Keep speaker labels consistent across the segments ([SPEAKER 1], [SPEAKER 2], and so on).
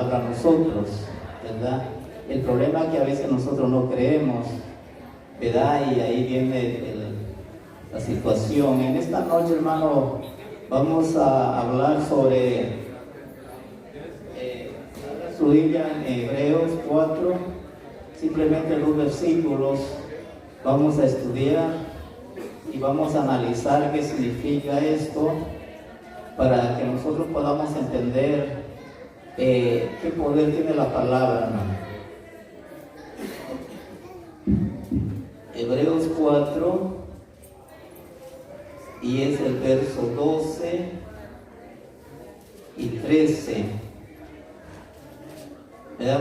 [SPEAKER 1] para nosotros, ¿verdad? El problema es que a veces nosotros no creemos, ¿verdad? Y ahí viene la situación. En esta noche, hermano, vamos a hablar sobre su Biblia en Hebreos 4, simplemente los versículos. Vamos a estudiar y vamos a analizar qué significa esto para que nosotros podamos entender qué poder tiene la palabra, hermano. Hebreos 4 y es el verso 12 y 13.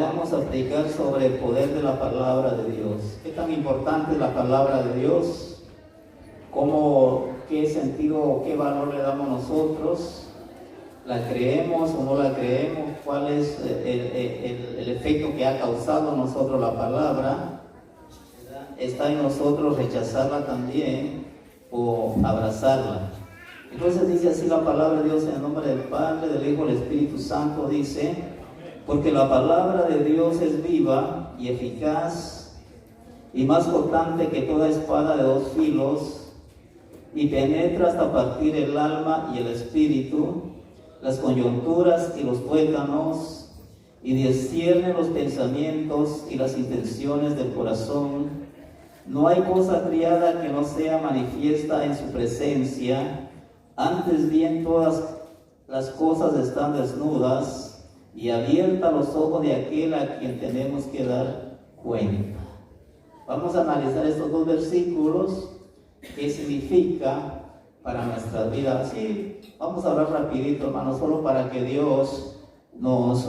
[SPEAKER 1] Vamos a explicar sobre el poder de la palabra de Dios. ¿Qué tan importante es la palabra de Dios? ¿Qué sentido, qué valor le damos nosotros? ¿La creemos o no la creemos? ¿Cuál es el efecto que ha causado en nosotros la palabra? ¿Está en nosotros rechazarla también o abrazarla? Entonces dice así la palabra de Dios en el nombre del Padre, del Hijo y del Espíritu Santo. Dice: porque la palabra de Dios es viva y eficaz y más cortante que toda espada de dos filos, y penetra hasta partir el alma y el espíritu, las coyunturas y los tuétanos, y discierne los pensamientos y las intenciones del corazón. No hay cosa criada que no sea manifiesta en su presencia, antes bien todas las cosas están desnudas y abiertas los ojos de aquel a quien tenemos que dar cuenta. Vamos a analizar estos dos versículos, qué significa para nuestras vidas. Sí, vamos a hablar rapidito, hermano, solo para que Dios nos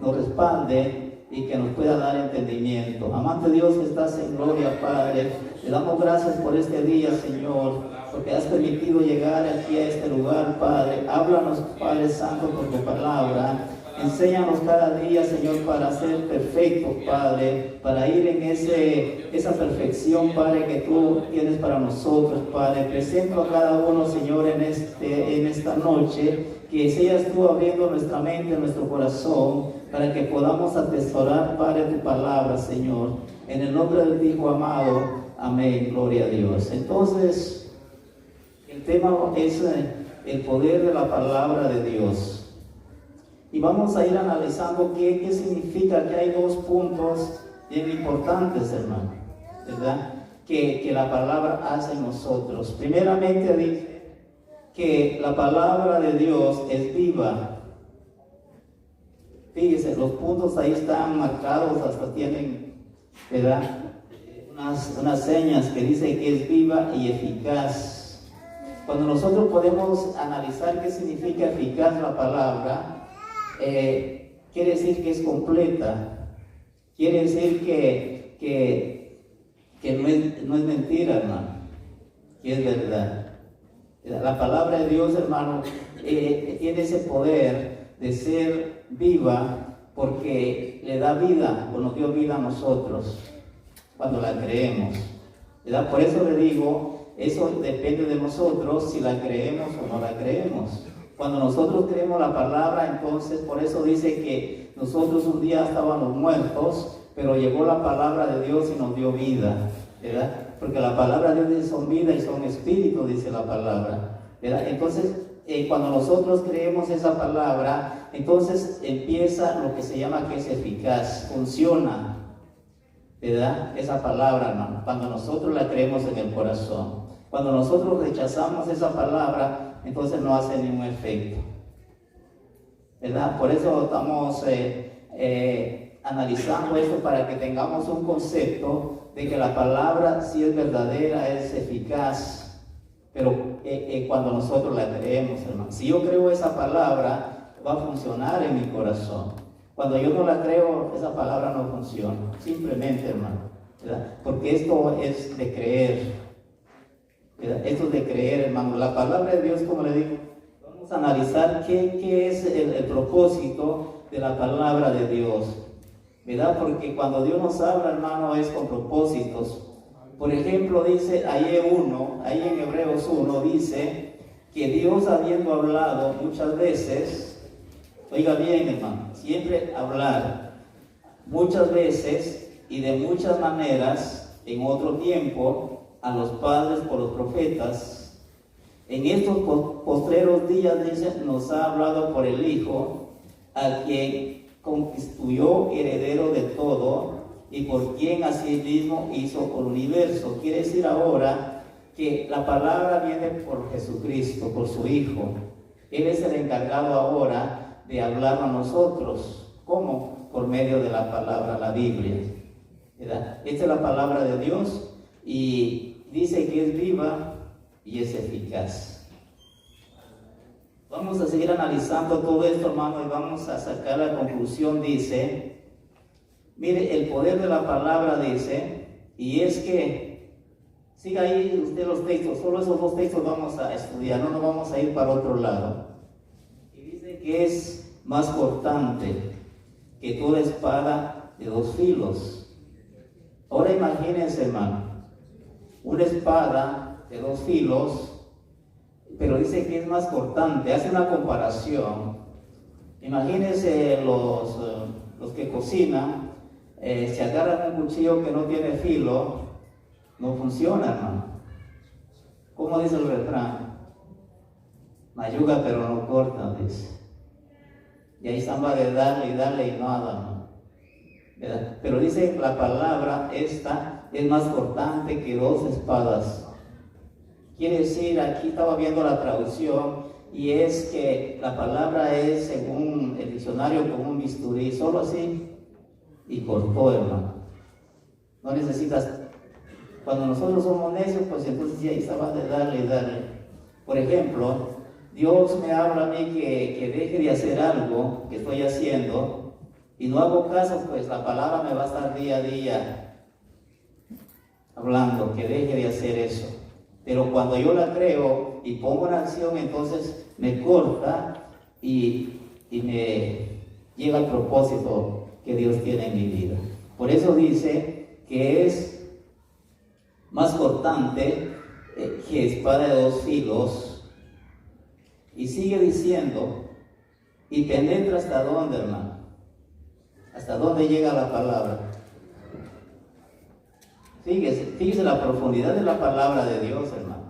[SPEAKER 1] respalde y que nos pueda dar entendimiento. Amante Dios que estás en gloria, Padre, le damos gracias por este día, Señor, porque has permitido llegar aquí a este lugar, Padre. Háblanos, Padre Santo, por tu palabra. Enséñanos cada día, Señor, para ser perfectos, Padre, para ir en esa perfección, Padre, que tú tienes para nosotros, Padre. Presento a cada uno, Señor, en esta noche, que seas tú abriendo nuestra mente, nuestro corazón, para que podamos atesorar, Padre, tu palabra, Señor. En el nombre de tu Hijo amado, amén, gloria a Dios. Entonces, el tema es el poder de la palabra de Dios. Y vamos a ir analizando qué significa, que hay dos puntos bien importantes, hermano, ¿verdad? Que la palabra hace en nosotros. Primeramente dice que la palabra de Dios es viva. Fíjese, los puntos ahí están marcados, hasta tienen, ¿verdad?, unas señas que dice que es viva y eficaz. Cuando nosotros podemos analizar qué significa eficaz la palabra, quiere decir que es completa, quiere decir que no es mentira, hermano, que es verdad. La palabra de Dios, hermano, tiene ese poder de ser viva porque le da vida, o nos dio vida a nosotros cuando la creemos, ¿verdad? Por eso le digo, eso depende de nosotros si la creemos o no la creemos. Cuando nosotros creemos la palabra, entonces por eso dice que nosotros un día estábamos muertos, pero llegó la palabra de Dios y nos dio vida, ¿verdad? Porque la palabra de Dios dice son vida y son espíritu, dice la palabra, ¿verdad? Entonces, cuando nosotros creemos esa palabra, entonces empieza lo que se llama que es eficaz, funciona, ¿verdad? Esa palabra, hermano, cuando nosotros la creemos en el corazón. Cuando nosotros rechazamos esa palabra, entonces no hace ningún efecto, ¿verdad? Por eso estamos analizando esto, para que tengamos un concepto de que la palabra, si es verdadera, es eficaz, pero cuando nosotros la creemos, hermano. Si yo creo esa palabra, va a funcionar en mi corazón. Cuando yo no la creo, esa palabra no funciona, simplemente, hermano, ¿verdad? Porque esto es de creer. Esto es de creer, hermano. La palabra de Dios, como le digo, vamos a analizar qué es el propósito de la palabra de Dios, ¿verdad? Porque cuando Dios nos habla, hermano, es con propósitos. Por ejemplo, dice ahí en Hebreos 1, dice que Dios, habiendo hablado muchas veces Oiga bien, hermano, siempre hablar, muchas veces y de muchas maneras, en otro tiempo, a los padres por los profetas. En estos postreros días, dice, nos ha hablado por el Hijo, a quien constituyó heredero de todo y por quien asimismo hizo el universo. Quiere decir ahora que la palabra viene por Jesucristo, por su Hijo. Él es el encargado ahora de hablar a nosotros. ¿Cómo? Por medio de la palabra, la Biblia, ¿verdad? Esta es la palabra de Dios y dice que es viva y es eficaz. Vamos a seguir analizando todo esto, hermano, y vamos a sacar la conclusión. Dice, mire, el poder de la palabra, dice, y es que, siga ahí usted los textos, solo esos dos textos vamos a estudiar, no nos vamos a ir para otro lado. Y dice que es más cortante que toda espada de dos filos. Ahora imagínense, hermano, una espada de dos filos, pero dice que es más cortante. Hace una comparación. Imagínense los que cocinan, si agarran un cuchillo que no tiene filo, no funciona, hermano. ¿Cómo dice el refrán? Mayuga pero no corta, dice. Y ahí están va de darle y darle y nada, ¿no? ¿Verdad? Pero dice la palabra esta es más cortante que dos espadas. Quiere decir, aquí estaba viendo la traducción, y es que la palabra es, según el diccionario, como un bisturí, solo así, y cortó, hermano. No necesitas, cuando nosotros somos necios, pues entonces ya ahí estaba de darle y darle. Por ejemplo, Dios me habla a mí que deje de hacer algo que estoy haciendo, y no hago caso, pues la palabra me va a estar día a día hablando, que deje de hacer eso. Pero cuando yo la creo y pongo en acción, entonces me corta y me lleva al propósito que Dios tiene en mi vida. Por eso dice que es más cortante que espada de dos filos. Y sigue diciendo, y penetra hasta dónde, hermano. Hasta dónde llega la palabra. Fíjese la profundidad de la palabra de Dios, hermano.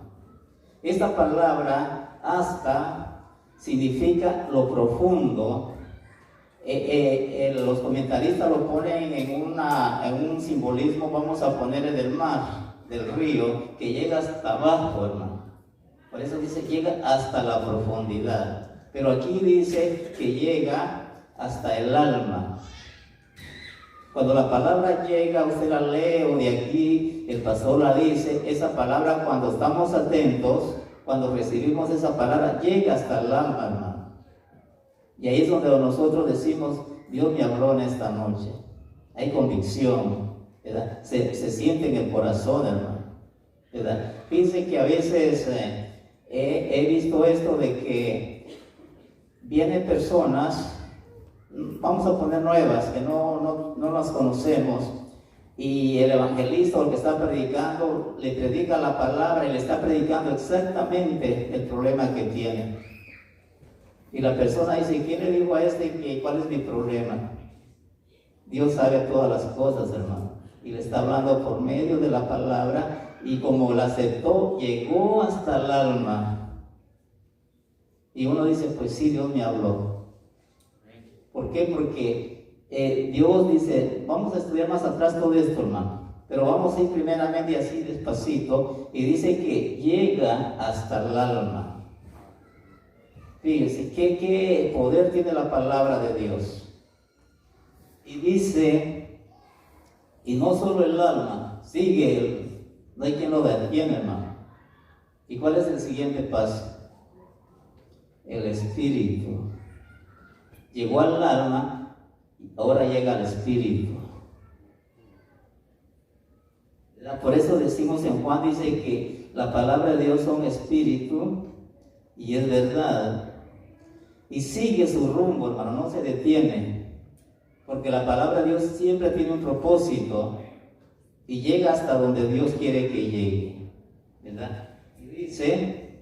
[SPEAKER 1] Esta palabra hasta significa lo profundo. Los comentaristas lo ponen en un simbolismo, vamos a poner en el mar, del río, que llega hasta abajo, hermano. Por eso dice llega hasta la profundidad. Pero aquí dice que llega hasta el alma. Cuando la palabra llega, usted la lee o de aquí el pastor la dice, esa palabra cuando estamos atentos, cuando recibimos esa palabra, llega hasta el alma, hermano. Y ahí es donde nosotros decimos, Dios me habló en esta noche. Hay convicción, ¿verdad? Se siente en el corazón, hermano, ¿verdad? Fíjense que a veces he visto esto de que vienen personas, vamos a poner nuevas, que no las conocemos, y el evangelista o el que está predicando le predica la palabra y le está predicando exactamente el problema que tiene. Y la persona dice, ¿quién le dijo a este cuál es mi problema? Dios sabe todas las cosas, hermano, y le está hablando por medio de la palabra, y como la aceptó, llegó hasta el alma. Y uno dice, pues sí, Dios me habló. ¿Por qué? Porque Dios dice, vamos a estudiar más atrás todo esto, hermano, pero vamos a ir primeramente así despacito, y dice que llega hasta el alma. Fíjense, ¿qué poder tiene la palabra de Dios? Y dice, y no solo el alma, sigue, no hay quien lo detiene, hermano. ¿Y cuál es el siguiente paso? El espíritu. Llegó al alma, ahora llega al espíritu. Por eso decimos en Juan, dice que la palabra de Dios son espíritu y es verdad. Y sigue su rumbo, hermano, no se detiene. Porque la palabra de Dios siempre tiene un propósito y llega hasta donde Dios quiere que llegue, ¿verdad? Y dice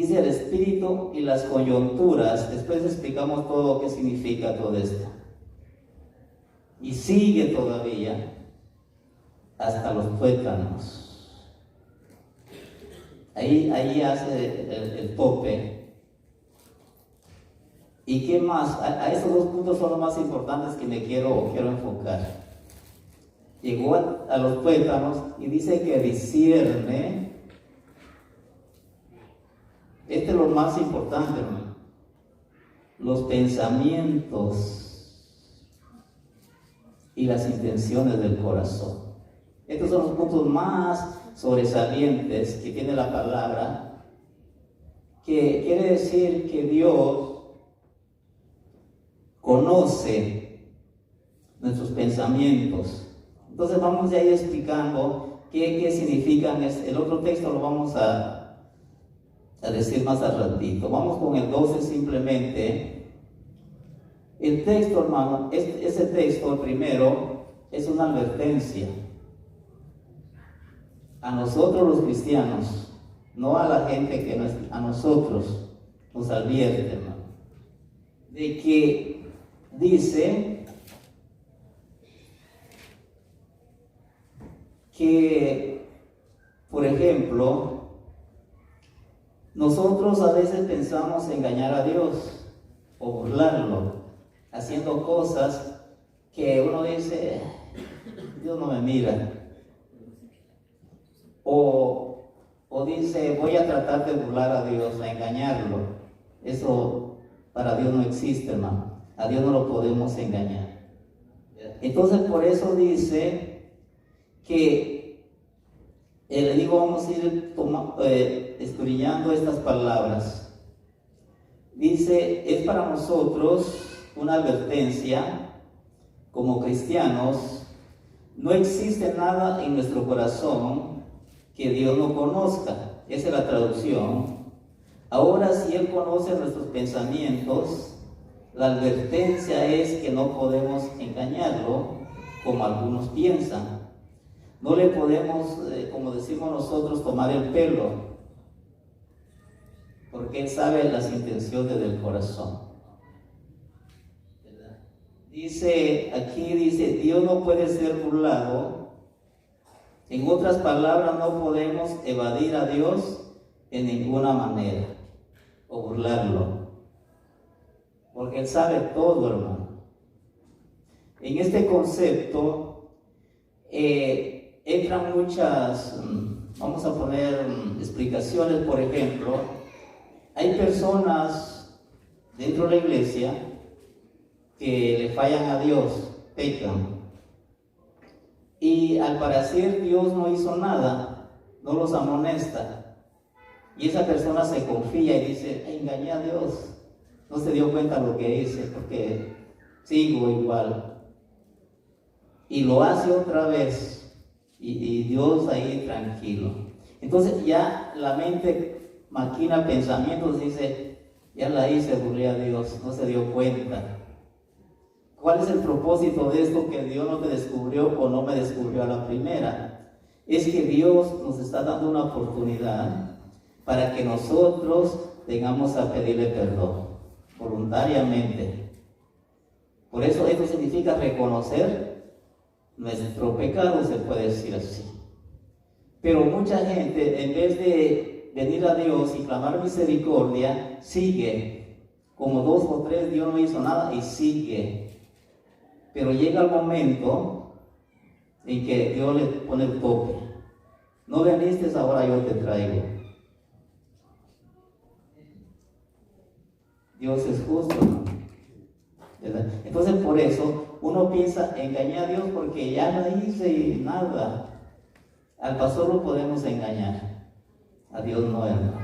[SPEAKER 1] dice el espíritu y las coyunturas. Después explicamos todo qué significa todo esto. Y sigue todavía hasta los tuétanos. Ahí hace el tope. ¿Y qué más? A esos dos puntos son los más importantes que me quiero enfocar. Llegó a los tuétanos y dice que discierne. Este es lo más importante, hermano. Los pensamientos y las intenciones del corazón. Estos son los puntos más sobresalientes que tiene la palabra, que quiere decir que Dios conoce nuestros pensamientos. Entonces vamos de ahí explicando qué significan. El otro texto lo vamos a decir más al ratito. Vamos con el 12 simplemente. El texto, hermano, ese texto, el primero, es una advertencia a nosotros los cristianos, no a la gente que no es, a nosotros nos advierte, hermano, de que dice que, por ejemplo, nosotros a veces pensamos engañar a Dios o burlarlo, haciendo cosas que uno dice, Dios no me mira. O dice, voy a tratar de burlar a Dios, a engañarlo. Eso para Dios no existe, hermano. A Dios no lo podemos engañar. Entonces por eso dice que vamos a ir escudriñando estas palabras. Dice, es para nosotros una advertencia como cristianos. No existe nada en nuestro corazón que Dios no conozca. Esa es la traducción. Ahora, si Él conoce nuestros pensamientos, la advertencia es que no podemos engañarlo como algunos piensan. No le podemos, como decimos nosotros, tomar el pelo, porque Él sabe las intenciones del corazón. Dice, Dios no puede ser burlado. En otras palabras, no podemos evadir a Dios en ninguna manera o burlarlo, porque Él sabe todo, hermano. En este concepto entran muchas, vamos a poner explicaciones. Por ejemplo, hay personas dentro de la iglesia que le fallan a Dios, pecan. Y al parecer Dios no hizo nada, no los amonesta. Y esa persona se confía y dice, engañé a Dios. No se dio cuenta de lo que hice porque sigo igual. Y lo hace otra vez. Y Dios ahí tranquilo. Entonces ya la mente maquina pensamientos, dice, ya la hice, burlé a Dios, no se dio cuenta. ¿Cuál es el propósito de esto? Que Dios no me descubrió o no me descubrió a la primera. Es que Dios nos está dando una oportunidad para que nosotros tengamos a pedirle perdón voluntariamente. Por eso esto significa reconocer nuestro pecado, se puede decir así. Pero mucha gente, en vez de venir a Dios y clamar misericordia, sigue. Como 2 o 3, Dios no hizo nada y sigue. Pero llega el momento en que Dios le pone el tope. No veniste, ahora yo te traigo. Dios es justo, ¿no? ¿Verdad? Entonces por eso uno piensa, engañé a Dios porque ya no hice y nada. Al pastor lo podemos engañar, a Dios no, hermano.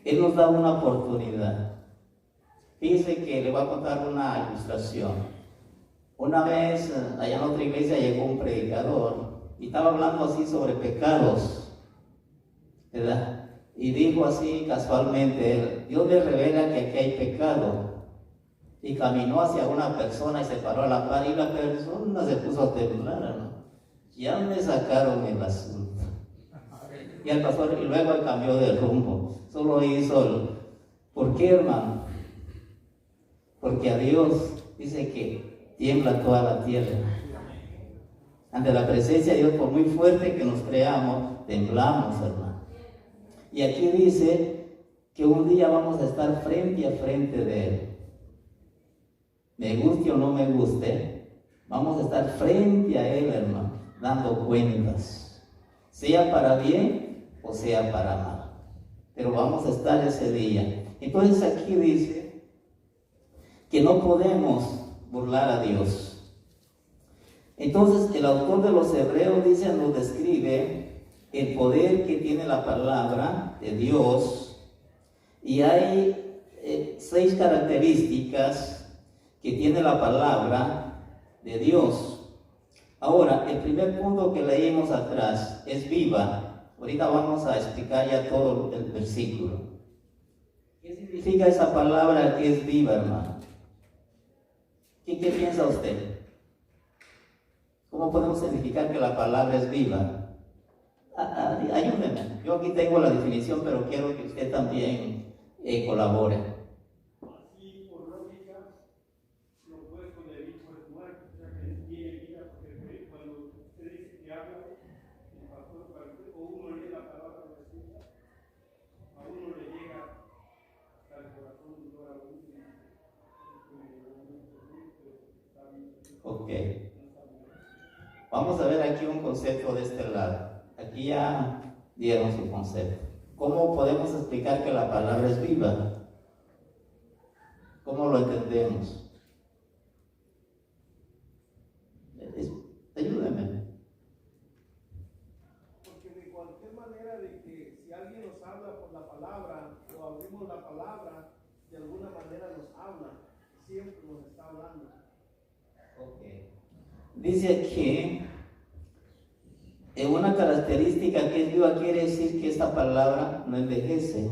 [SPEAKER 1] Él nos da una oportunidad. Fíjese que le voy a contar una ilustración. Una vez, allá en otra iglesia, llegó un predicador y estaba hablando así sobre pecados, ¿verdad? Y dijo así casualmente, Dios le revela que aquí hay pecado. Y caminó hacia una persona y se paró a la par y la persona se puso a temblar, ¿no? Ya me sacaron el asunto. Y el pastor, y luego él cambió de rumbo. Solo hizo ¿Por qué, hermano? Porque a Dios dice que tiembla toda la tierra. Ante la presencia de Dios, por muy fuerte que nos creamos, temblamos, hermano. Y aquí dice que un día vamos a estar frente a frente de Él. Me guste o no me guste, vamos a estar frente a Él, hermano, dando cuentas, sea para bien o sea para mal. Pero vamos a estar ese día. Entonces aquí dice que no podemos burlar a Dios. Entonces el autor de los Hebreos dice, nos describe el poder que tiene la palabra de Dios, y hay 6 características que tiene la palabra de Dios. Ahora, el primer punto que leímos atrás es viva. Ahorita vamos a explicar ya todo el versículo. ¿Qué significa esa palabra que es viva, hermano? ¿Qué piensa usted? ¿Cómo podemos significar que la palabra es viva? Ayúdeme. Yo aquí tengo la definición, pero quiero que usted también colabore. Ok. Vamos a ver aquí un concepto de este lado. Aquí ya dieron su concepto. ¿Cómo podemos explicar que la palabra es viva? ¿Cómo lo entendemos? Ayúdeme.
[SPEAKER 2] Porque de cualquier manera de que si alguien nos habla por la palabra o abrimos la palabra, de alguna manera nos habla, siempre nos está hablando.
[SPEAKER 1] Okay. Dice que una característica que es viva quiere decir que esta palabra no envejece.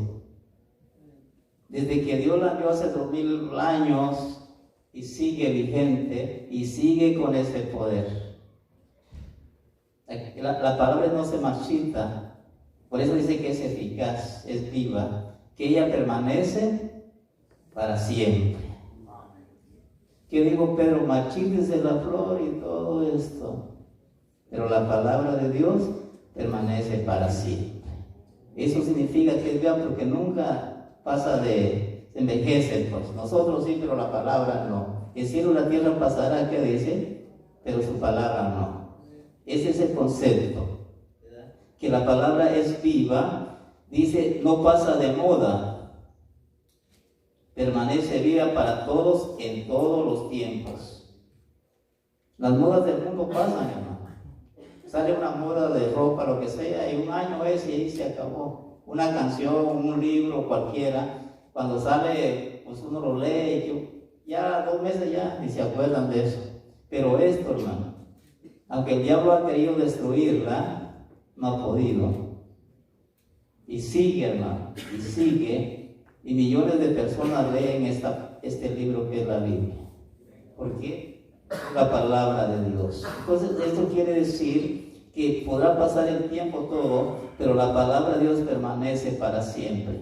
[SPEAKER 1] Desde que Dios la dio hace 2000 años y sigue vigente y sigue con ese poder. La palabra no se marchita, por eso dice que es eficaz, es viva, que ella permanece para siempre. ¿Qué dijo Pedro? Marchítese la flor y todo esto. Pero la palabra de Dios permanece para siempre. Eso significa que es viva porque nunca pasa se envejece. Pues. Nosotros sí, pero la palabra no. El cielo y la tierra pasará, ¿qué dice? Pero su palabra no. Ese es el concepto. ¿Verdad? Que la palabra es viva, dice, no pasa de moda. Permanece viva para todos en todos los tiempos. Las modas del mundo pasan, hermano. Sale una moda de ropa, lo que sea, y un año es y ahí se acabó. Una canción, un libro, cualquiera, cuando sale, pues uno lo lee y ya 2 meses ya ni se acuerdan de eso. Pero esto, hermano, aunque el diablo ha querido destruirla, no ha podido. Y sigue, hermano, y sigue. Y millones de personas leen este libro que es la Biblia. ¿Por qué? La palabra de Dios. Entonces, esto quiere decir que podrá pasar el tiempo todo, pero la palabra de Dios permanece para siempre.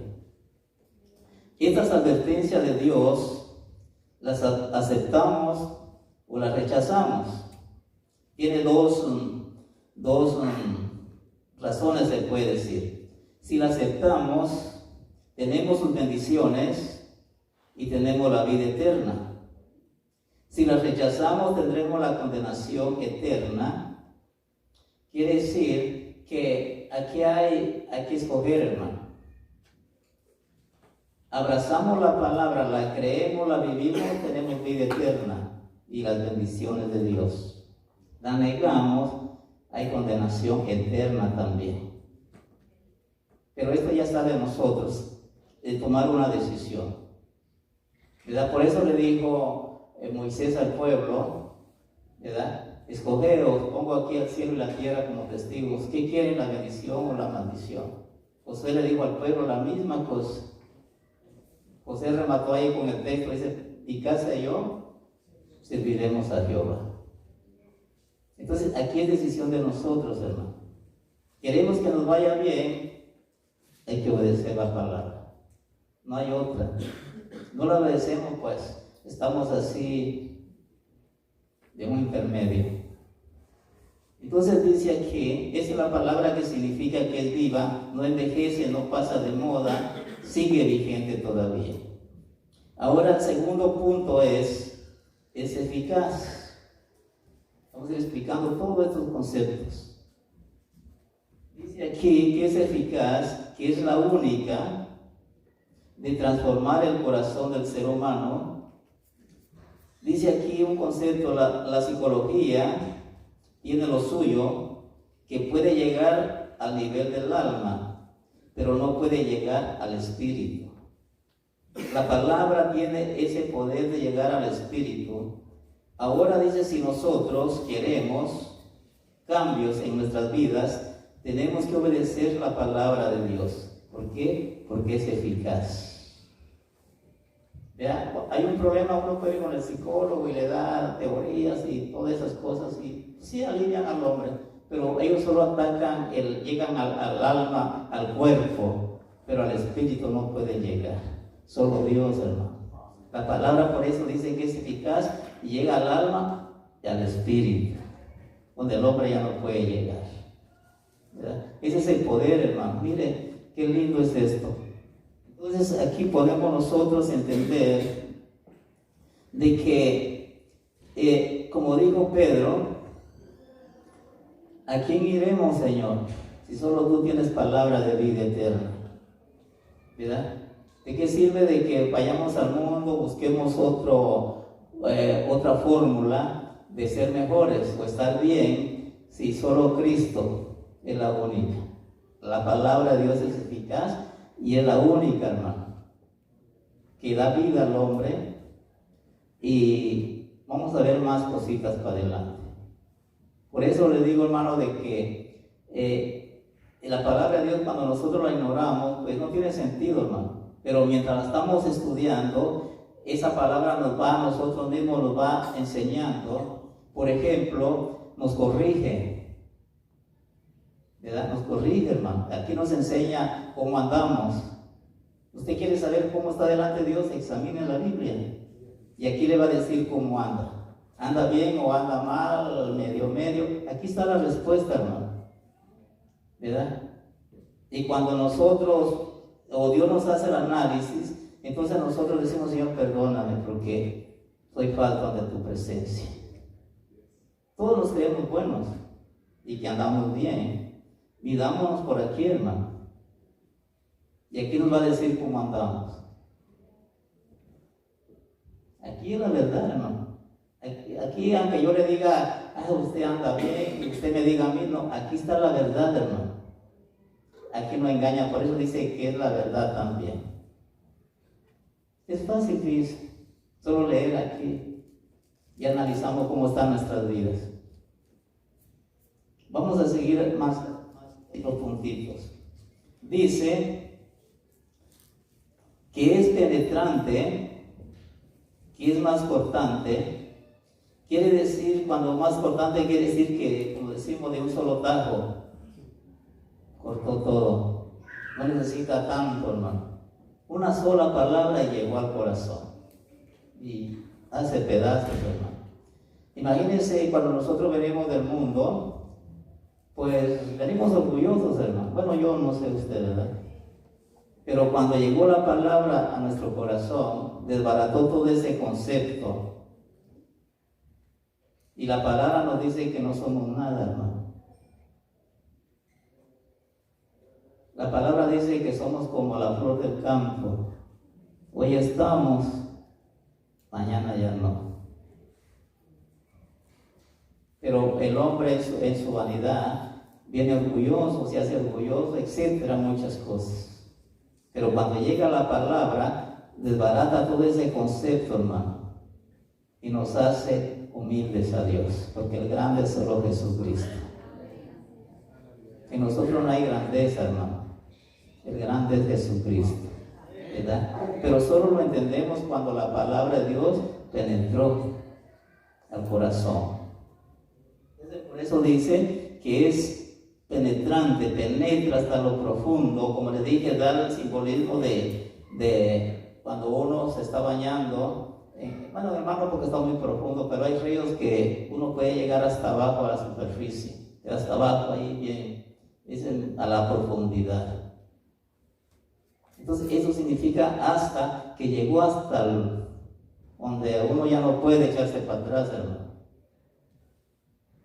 [SPEAKER 1] Estas advertencias de Dios las aceptamos o las rechazamos. Tiene dos razones, se puede decir. Si la aceptamos, tenemos sus bendiciones y tenemos la vida eterna. Si las rechazamos, tendremos la condenación eterna. Quiere decir que aquí hay que escoger, hermano. Abrazamos la palabra, la creemos, la vivimos, tenemos vida eterna y las bendiciones de Dios. La negamos, hay condenación eterna también. Pero esto ya está de nosotros, de tomar una decisión, ¿verdad? Por eso le dijo Moisés al pueblo, ¿verdad? Escogeos, pongo aquí al cielo y la tierra como testigos. ¿Qué quieren, la bendición o la maldición? José le dijo al pueblo la misma cosa. José remató ahí con el texto, dice, y casa y yo serviremos a Jehová. Entonces aquí es decisión de nosotros, hermano. Queremos que nos vaya bien, hay que obedecer la palabra. No hay otra. No la obedecemos, pues estamos así de un intermedio. Entonces dice aquí, esa es la palabra que significa que es viva, no envejece, no pasa de moda, sigue vigente todavía. Ahora el segundo punto es eficaz. Vamos a ir explicando todos estos conceptos. Dice aquí que es eficaz, que es la única de transformar el corazón del ser humano. Dice aquí un concepto, la psicología tiene lo suyo, que puede llegar al nivel del alma, pero no puede llegar al espíritu. La palabra tiene ese poder de llegar al espíritu. Ahora dice, si nosotros queremos cambios en nuestras vidas, tenemos que obedecer la palabra de Dios. ¿Por qué? Porque es eficaz. ¿Vea? Hay un problema, uno puede ir con el psicólogo y le da teorías y todas esas cosas y sí alivian al hombre, pero ellos solo atacan, llegan al alma, al cuerpo, pero al espíritu no pueden llegar. Solo Dios, hermano. La palabra por eso dice que es eficaz y llega al alma y al espíritu, donde el hombre ya no puede llegar. ¿Verdad? Ese es el poder, hermano. Mire, qué lindo es esto. Entonces aquí podemos nosotros entender de que, como dijo Pedro, ¿a quién iremos, Señor? Si solo tú tienes palabra de vida eterna. ¿Verdad? ¿De qué sirve de que vayamos al mundo, busquemos otra fórmula de ser mejores o estar bien, si solo Cristo es la única? La palabra de Dios es eficaz y es la única, hermano, que da vida al hombre. Y vamos a ver más cositas para adelante. Por eso le digo, hermano, de que la palabra de Dios, cuando nosotros la ignoramos, pues no tiene sentido, hermano. Pero mientras la estamos estudiando, esa palabra a nosotros mismos nos va enseñando. Por ejemplo, nos corrige, ¿verdad? Nos corrige, hermano. Aquí nos enseña cómo andamos. Usted quiere saber cómo está delante de Dios, examine la Biblia. Y aquí le va a decir cómo anda. ¿Anda bien o anda mal, medio? Aquí está la respuesta, hermano. ¿Verdad? Y cuando nosotros, o Dios nos hace el análisis, entonces nosotros decimos, Señor, perdóname porque soy falto de tu presencia. Todos nos creemos buenos y que andamos bien. Midámonos por aquí, hermano. Y aquí nos va a decir cómo andamos. Aquí es la verdad, hermano. Aquí, aunque yo le diga, usted anda bien, y usted me diga a mí, no, aquí está la verdad, hermano. Aquí no engaña, por eso dice que es la verdad también. Es fácil, dice, solo leer aquí y analizamos cómo están nuestras vidas. Vamos a seguir más los puntitos. Dice que es penetrante, que es más cortante. Quiere decir, cuando más cortante quiere decir que, como decimos, de un solo tajo, cortó todo. No necesita tanto, hermano. Una sola palabra y llegó al corazón. Y hace pedazos, hermano. Imagínense cuando nosotros venimos del mundo, pues venimos orgullosos, hermano. Bueno, yo no sé usted, ¿verdad? Pero cuando llegó la palabra a nuestro corazón, desbarató todo ese concepto. Y la palabra nos dice que no somos nada, hermano. La palabra dice que somos como la flor del campo. Hoy estamos, mañana ya no. Pero el hombre en su vanidad viene orgulloso, se hace orgulloso, etcétera, muchas cosas. Pero cuando llega la palabra, desbarata todo ese concepto, hermano, y nos hace humildes a Dios, porque el grande es solo Jesucristo. En nosotros no hay grandeza, hermano. El grande es Jesucristo, ¿verdad? Pero solo lo entendemos cuando la palabra de Dios penetró al corazón. Entonces, por eso dice que es penetrante, penetra hasta lo profundo. Como les dije, da el simbolismo de cuando uno se está bañando. Bueno, hermano, porque está muy profundo, pero hay ríos que uno puede llegar hasta abajo a la superficie, hasta abajo ahí bien, a la profundidad. Entonces eso significa hasta que llegó hasta donde uno ya no puede echarse para atrás, hermano.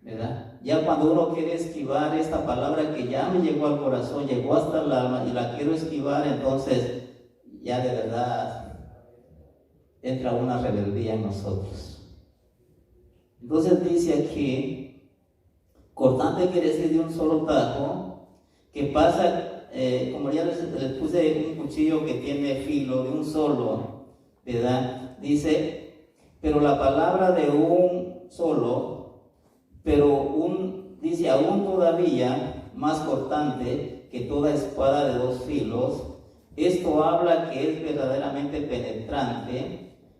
[SPEAKER 1] ¿Verdad? Ya cuando uno quiere esquivar esta palabra que ya me llegó al corazón, llegó hasta el alma y la quiero esquivar, entonces ya de verdad entra una rebeldía en nosotros. Entonces dice aquí, cortante quiere decir de un solo tajo, que pasa, como ya les puse un cuchillo que tiene filo de un solo, ¿verdad? Dice, pero la palabra de un solo, dice, aún todavía más cortante que toda espada de dos filos. Esto habla que es verdaderamente penetrante.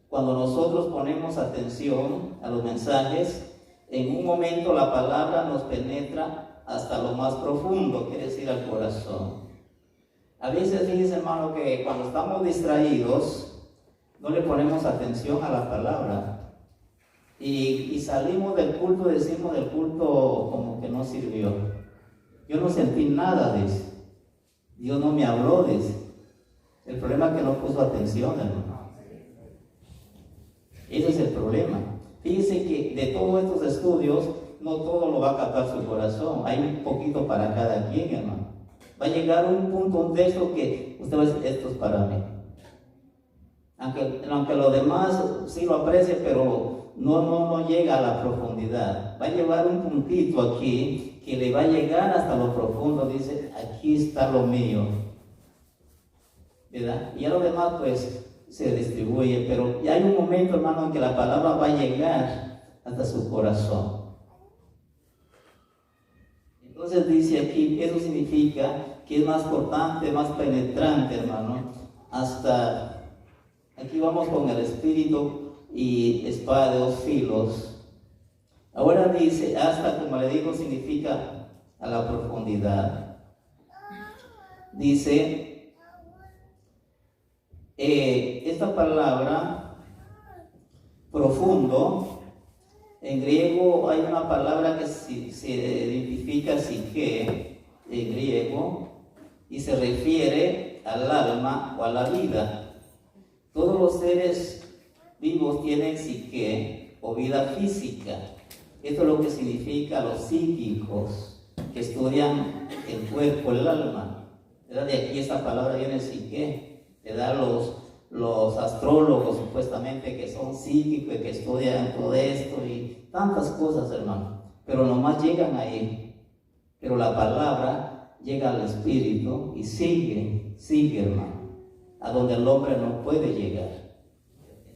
[SPEAKER 1] Cuando nosotros ponemos atención a los mensajes, en un momento la palabra nos penetra hasta lo más profundo, quiere decir al corazón. A veces, fíjense, hermano, que cuando estamos distraídos, no le ponemos atención a la palabra. Y salimos del culto, decimos del culto como que no sirvió. Yo no sentí nada de eso. Dios no me habló de eso. El problema es que no puso atención, hermano. Ese es el problema. Fíjense que de todos estos estudios, no todo lo va a captar su corazón. Hay un poquito para cada quien, hermano. Va a llegar un punto, un texto que usted va a decir, esto es para mí. Aunque lo demás sí lo aprecie, pero no llega a la profundidad. Va a llevar un puntito aquí que le va a llegar hasta lo profundo. Dice, aquí está lo mío, ¿verdad? Y a lo demás pues se distribuye, pero ya hay un momento, hermano, en que la palabra va a llegar hasta su corazón. Entonces dice aquí, eso significa que es más cortante, más penetrante, hermano, hasta aquí vamos con el espíritu y espada de dos filos. Ahora dice, hasta, como le digo, significa a la profundidad. Dice, esta palabra profundo, en griego hay una palabra que se identifica psique en griego y se refiere al alma o a la vida. Todos los seres vivos tienen psique o vida física. Esto es lo que significa los psíquicos que estudian el cuerpo, el alma. ¿Verdad? De aquí esta palabra viene psique. ¿Verdad? Los astrólogos supuestamente que son psíquicos y que estudian todo esto y tantas cosas, hermano. Pero nomás llegan ahí. Pero la palabra llega al espíritu y sigue, hermano, a donde el hombre no puede llegar.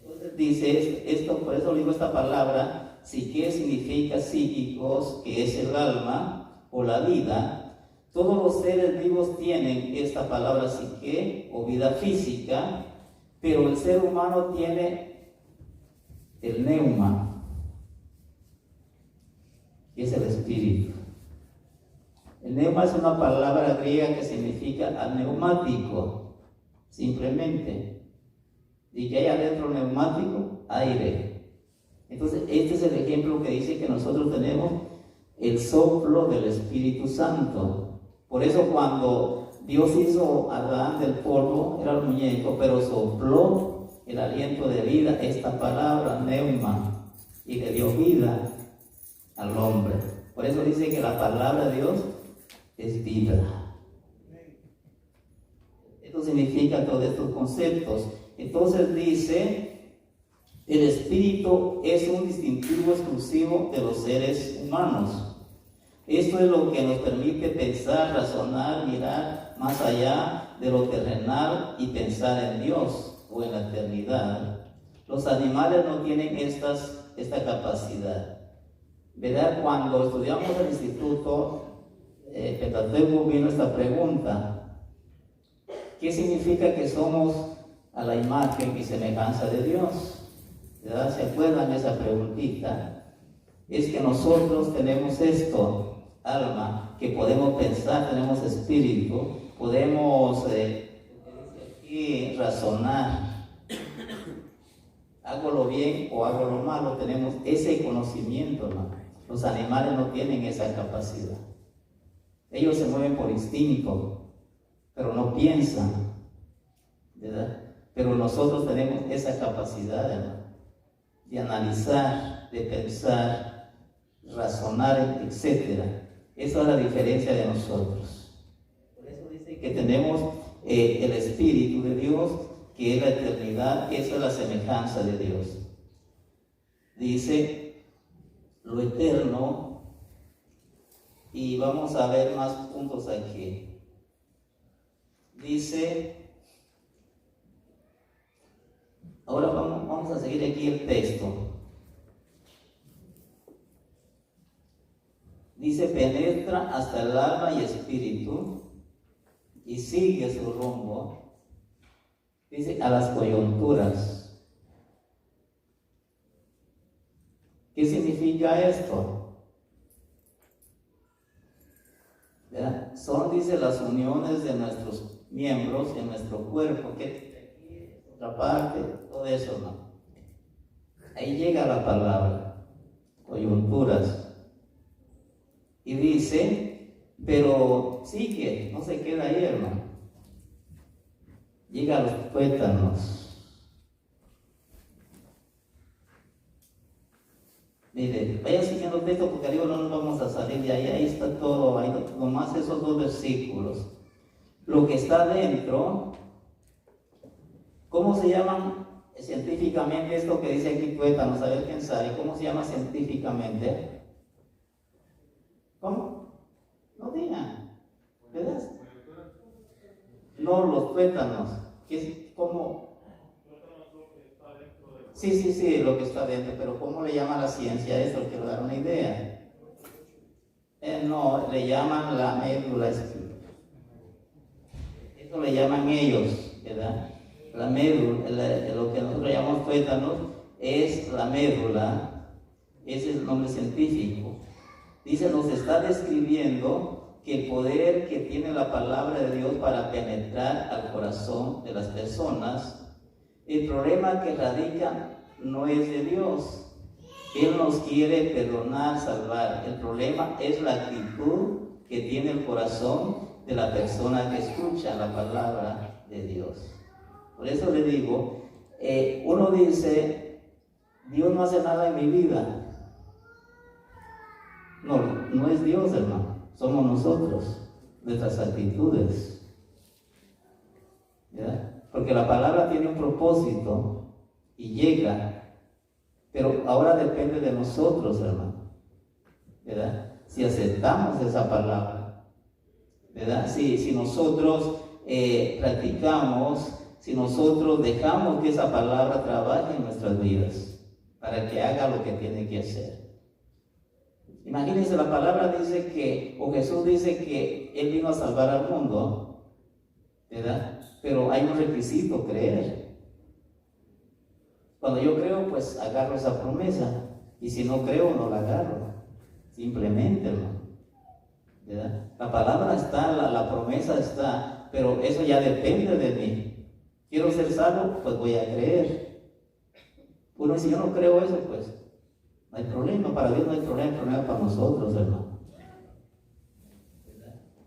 [SPEAKER 1] Entonces dice esto, por eso digo esta palabra, psique significa psíquicos, que es el alma o la vida. Todos los seres vivos tienen esta palabra psique o vida física, pero el ser humano tiene el neuma, que es el espíritu. El neuma es una palabra griega que significa neumático, simplemente. ¿Y que hay adentro neumático? Aire. Entonces, este es el ejemplo que dice que nosotros tenemos el soplo del Espíritu Santo. Por eso cuando Dios hizo a Adán del polvo, era el muñeco, pero sopló el aliento de vida, esta palabra, neuma, y le dio vida al hombre. Por eso dice que la palabra de Dios es vida. Esto significa todos estos conceptos. Entonces dice, el espíritu es un distintivo exclusivo de los seres humanos. Esto es lo que nos permite pensar, razonar, mirar más allá de lo terrenal y pensar en Dios o en la eternidad. Los animales no tienen esta capacidad. ¿Verdad? Cuando estudiamos el instituto, Pentateuco vino esta pregunta: ¿qué significa que somos a la imagen y semejanza de Dios? ¿Verdad? ¿Se acuerdan de esa preguntita? Es que nosotros tenemos esto, alma, que podemos pensar, tenemos espíritu, podemos aquí razonar, hago lo bien o hago lo malo, tenemos ese conocimiento, ¿no? Los animales no tienen esa capacidad. Ellos se mueven por instinto, pero no piensan, ¿verdad? Pero nosotros tenemos esa capacidad, ¿verdad?, de analizar, de pensar, razonar, etc. Esa es la diferencia de nosotros. Por eso dice que tenemos el Espíritu de Dios, que es la eternidad, esa es la semejanza de Dios. Dice lo eterno, y vamos a ver más puntos aquí. Dice, ahora vamos a seguir aquí el texto. Dice, penetra hasta el alma y espíritu y sigue su rumbo. Dice, a las coyunturas. ¿Qué significa esto? ¿Verdad? Son, dice, las uniones de nuestros miembros en nuestro cuerpo, que otra parte, todo eso, ¿no? Ahí llega la palabra, coyunturas. Y dice, pero sigue, no se queda ahí, hermano. Llega a los tuétanos. Mire, vaya siguiendo el texto porque arriba no nos vamos a salir de ahí. Ahí está todo, ahí nomás esos 2 versículos. Lo que está dentro, ¿cómo se llaman científicamente esto que dice aquí tuétanos? A ver quién sabe, ¿cómo se llama científicamente? ¿Cómo? No digan, ¿verdad? No, los tuétanos, ¿cómo? Sí, lo que está dentro, pero ¿cómo le llama la ciencia a eso? Quiero dar una idea. No, le llaman la médula espinal. Eso le llaman ellos, ¿verdad? La médula, lo que nosotros llamamos tuétanos, es la médula, ese es el nombre científico. Dice, nos está describiendo que el poder que tiene la palabra de Dios para penetrar al corazón de las personas, el problema que radica no es de Dios. Él nos quiere perdonar, salvar. El problema es la actitud que tiene el corazón de la persona que escucha la palabra de Dios. Por eso le digo, uno dice, Dios no hace nada en mi vida. No es Dios, hermano, somos nosotros, nuestras actitudes. ¿Verdad? Porque la palabra tiene un propósito y llega, pero ahora depende de nosotros, hermano, ¿verdad? Si aceptamos esa palabra, ¿verdad? Si nosotros practicamos, si nosotros dejamos que esa palabra trabaje en nuestras vidas, para que haga lo que tiene que hacer. Imagínense, la palabra dice que, o Jesús dice que Él vino a salvar al mundo, ¿verdad? Pero hay un requisito, creer. Cuando yo creo, pues agarro esa promesa, y si no creo, no la agarro. Simplemente, ¿no? ¿Verdad? La palabra está, la promesa está, pero eso ya depende de mí. Quiero ser salvo, pues voy a creer. Uno dice, yo no creo eso, pues no hay problema, para Dios no hay problema, el problema para nosotros, hermano.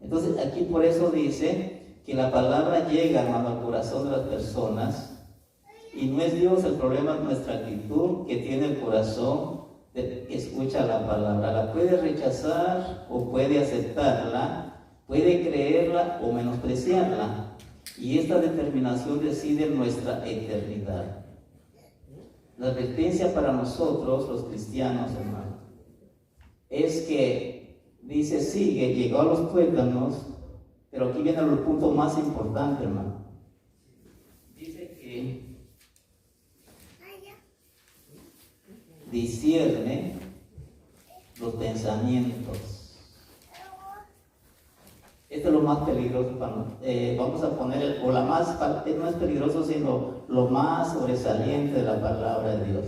[SPEAKER 1] Entonces aquí por eso dice que la palabra llega, hermano, al corazón de las personas, y no es Dios, el problema es nuestra actitud que tiene el corazón que escucha la palabra. La puede rechazar o puede aceptarla, puede creerla o menospreciarla, y esta determinación decide nuestra eternidad. La advertencia para nosotros, los cristianos, hermano, es que dice, sigue, llegó a los tuétanos, pero aquí viene el punto más importante, hermano. Dice que discierne los pensamientos. Esto es lo más peligroso para nosotros. Vamos a poner, o la más, no es peligroso, sino lo más sobresaliente de la palabra de Dios.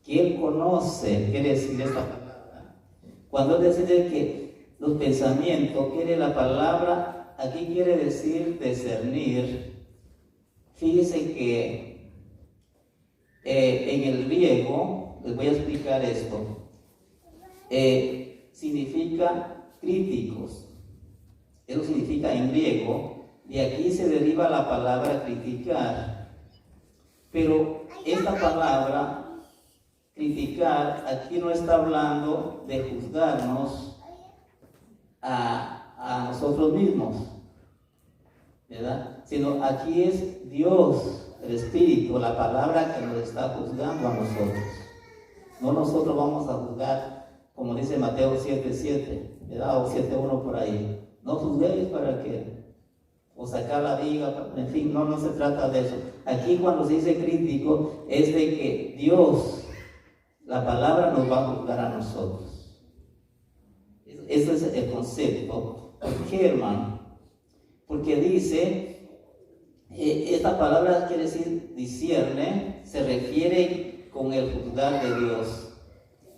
[SPEAKER 1] Que Él conoce, quiere decir esta palabra. Cuando Él decide que los pensamientos, quiere la palabra, aquí quiere decir discernir. Fíjese que en el griego, les voy a explicar esto, significa críticos. Eso significa en griego, de aquí se deriva la palabra criticar. Pero esta palabra, criticar, aquí no está hablando de juzgarnos a nosotros mismos, ¿verdad? Sino aquí es Dios, el Espíritu, la palabra que nos está juzgando a nosotros. No nosotros vamos a juzgar, como dice Mateo 7:7, ¿verdad? O 7:1 por ahí. No juzguéis para que, o sacar la viga, en fin, no se trata de eso. Aquí cuando se dice crítico, es de que Dios, la palabra nos va a juzgar a nosotros. Ese es el concepto. ¿Por qué, hermano? Porque dice, esta palabra quiere decir discierne, se refiere con el juzgar de Dios.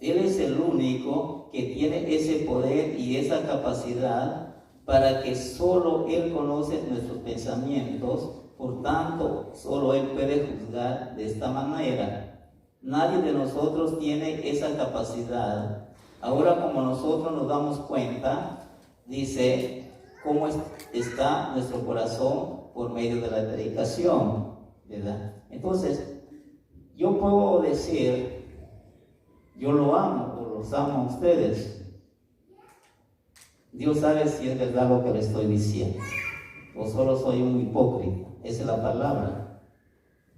[SPEAKER 1] Él es el único que tiene ese poder y esa capacidad para que solo Él conoce nuestros pensamientos, por tanto, solo Él puede juzgar de esta manera. Nadie de nosotros tiene esa capacidad. Ahora, como nosotros nos damos cuenta, dice, cómo está nuestro corazón por medio de la predicación, ¿verdad? Entonces, yo puedo decir, yo lo amo o los amo a ustedes. Dios sabe si es verdad lo que le estoy diciendo, o solo soy un hipócrita. Esa es la palabra,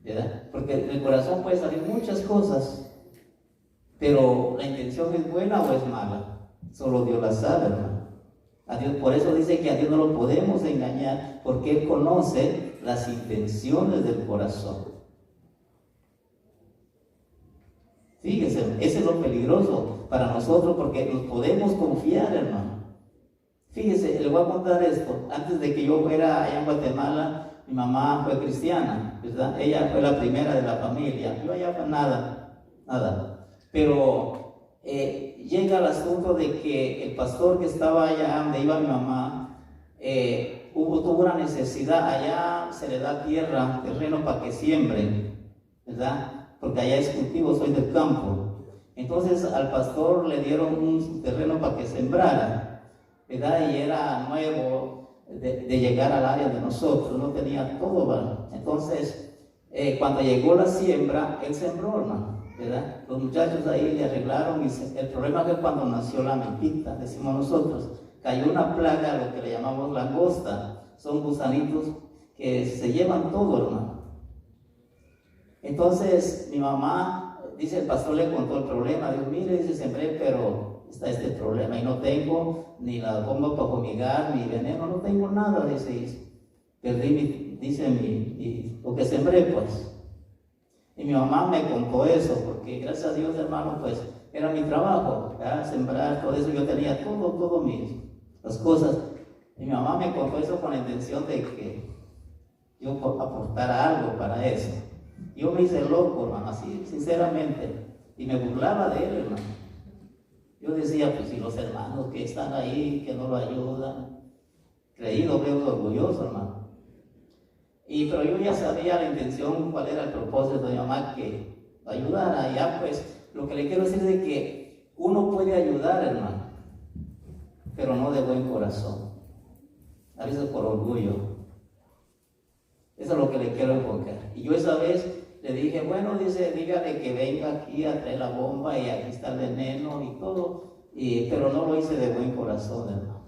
[SPEAKER 1] ¿verdad? Porque del corazón puede salir muchas cosas, pero la intención es buena o es mala, solo Dios la sabe, hermano. A Dios, por eso dice que a Dios no lo podemos engañar, porque Él conoce las intenciones del corazón. Fíjense, ese es lo peligroso para nosotros, porque nos podemos confiar, hermano. Fíjese, le voy a contar esto. Antes de que yo fuera allá en Guatemala, mi mamá fue cristiana, ¿verdad? Ella fue la primera de la familia. Yo allá fue nada. Pero llega el asunto de que el pastor que estaba allá donde iba mi mamá, tuvo una necesidad. Allá se le da terreno para que siembren, ¿verdad? Porque allá es cultivo, soy del campo. Entonces al pastor le dieron un terreno para que sembrara, ¿verdad? Y era nuevo de llegar al área de nosotros, no tenía todo, ¿verdad? Entonces, cuando llegó la siembra, él sembró, hermano, ¿verdad? Los muchachos ahí le arreglaron y el problema fue cuando nació la mentita, decimos nosotros. Cayó una plaga, lo que le llamamos langosta. Son gusanitos que se llevan todo, hermano. Entonces, mi mamá, dice, el pastor le contó el problema. Dijo, mire, dice, sembré, pero está este problema y no tengo ni la bomba para fumigar, ni veneno, no tengo nada, dice, perdí lo que sembré, pues. Y mi mamá me contó eso, porque gracias a Dios, hermano, pues, era mi trabajo, ¿verdad? Sembrar, todo eso, yo tenía todo las cosas. Y mi mamá me contó eso con la intención de que yo aportara algo para eso. Yo me hice loco, hermano, así, sinceramente, y me burlaba de él, hermano. Yo decía, pues si los hermanos que están ahí, que no lo ayudan, creído, creo, orgulloso, hermano. Pero yo ya sabía la intención, cuál era el propósito de mi mamá, que ayudara. Ya pues, lo que le quiero decir es que uno puede ayudar, hermano, pero no de buen corazón, a veces por orgullo. Eso es lo que le quiero enfocar. Y yo esa vez le dije, bueno, dice, dígale que venga aquí a traer la bomba y aquí está el veneno y todo, pero no lo hice de buen corazón, hermano.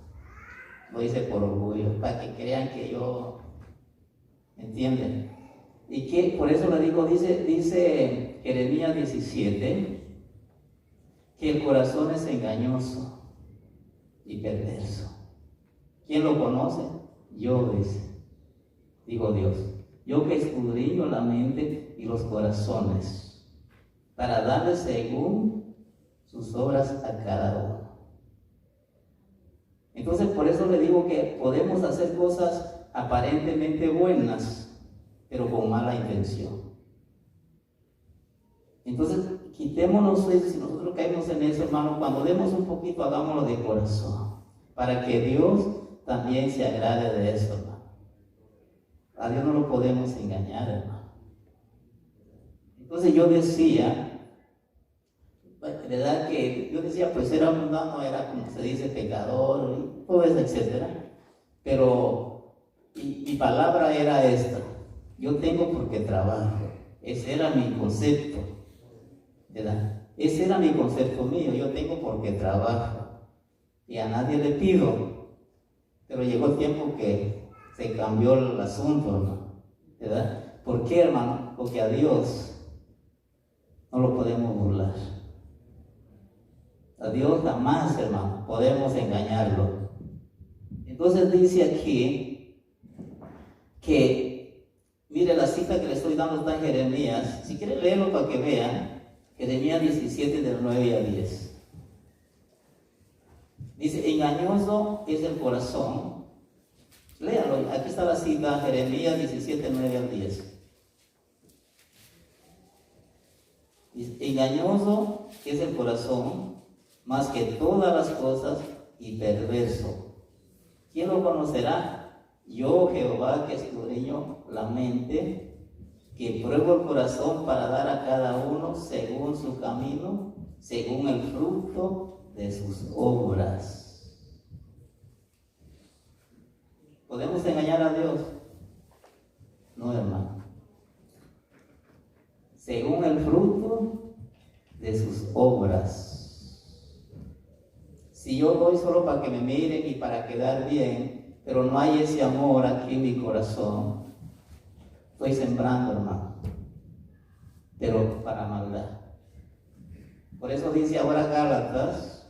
[SPEAKER 1] Lo hice por orgullo, para que crean que yo, ¿entienden? Y que por eso le digo, dice Jeremías 17, que el corazón es engañoso y perverso. ¿Quién lo conoce? Yo, digo Dios. Yo que escudriño la mente y los corazones, para darle según sus obras a cada uno. Entonces, por eso le digo que podemos hacer cosas aparentemente buenas, pero con mala intención. Entonces, quitémonos eso. Si nosotros caemos en eso, hermano, cuando demos un poquito, hagámoslo de corazón, para que Dios también se agrade de eso, hermano. A Dios no lo podemos engañar, hermano. Entonces yo decía, ¿verdad? Que yo decía, pues era mundano, era como se dice, pecador, y todo eso, etcétera. Pero mi palabra era esta: yo tengo porque trabajo. Ese era mi concepto, ¿verdad? Ese era mi concepto mío: yo tengo porque trabajo y a nadie le pido. Pero llegó el tiempo que se cambió el asunto, hermano, ¿verdad? ¿Por qué, hermano? Porque a Dios no lo podemos burlar. A Dios jamás, hermano, podemos engañarlo. Entonces dice aquí que, mire, la cita que le estoy dando está en Jeremías. Si quieren leerlo para que vean, Jeremías 17 del 9 al 10. Dice: engañoso es el corazón. Léalo, aquí está la cita, Jeremías 17, 9 al 10. Dice: engañoso es el corazón más que todas las cosas y perverso. ¿Quién lo conocerá? Yo, Jehová, que escudriño la mente, que pruebo el corazón para dar a cada uno según su camino, según el fruto de sus obras. ¿Podemos engañar a Dios? No, hermano. Según el fruto de sus obras. Si yo doy solo para que me miren y para quedar bien, pero no hay ese amor aquí en mi corazón, estoy sembrando, hermano, pero para maldad. Por eso dice ahora Gálatas,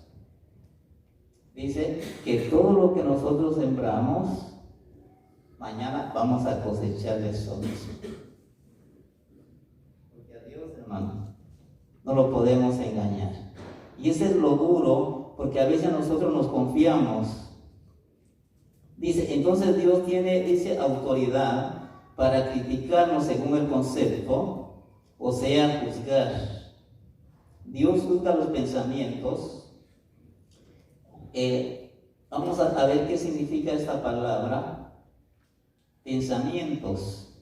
[SPEAKER 1] dice que todo lo que nosotros sembramos, mañana vamos a cosechar eso mismo. Porque a Dios, hermano, no lo podemos engañar. Y ese es lo duro, porque a veces nosotros nos confiamos. Dice, entonces Dios tiene, dice, autoridad para criticarnos según el concepto, o sea, juzgar. Dios juzga los pensamientos. Vamos a ver qué significa esta palabra, pensamientos.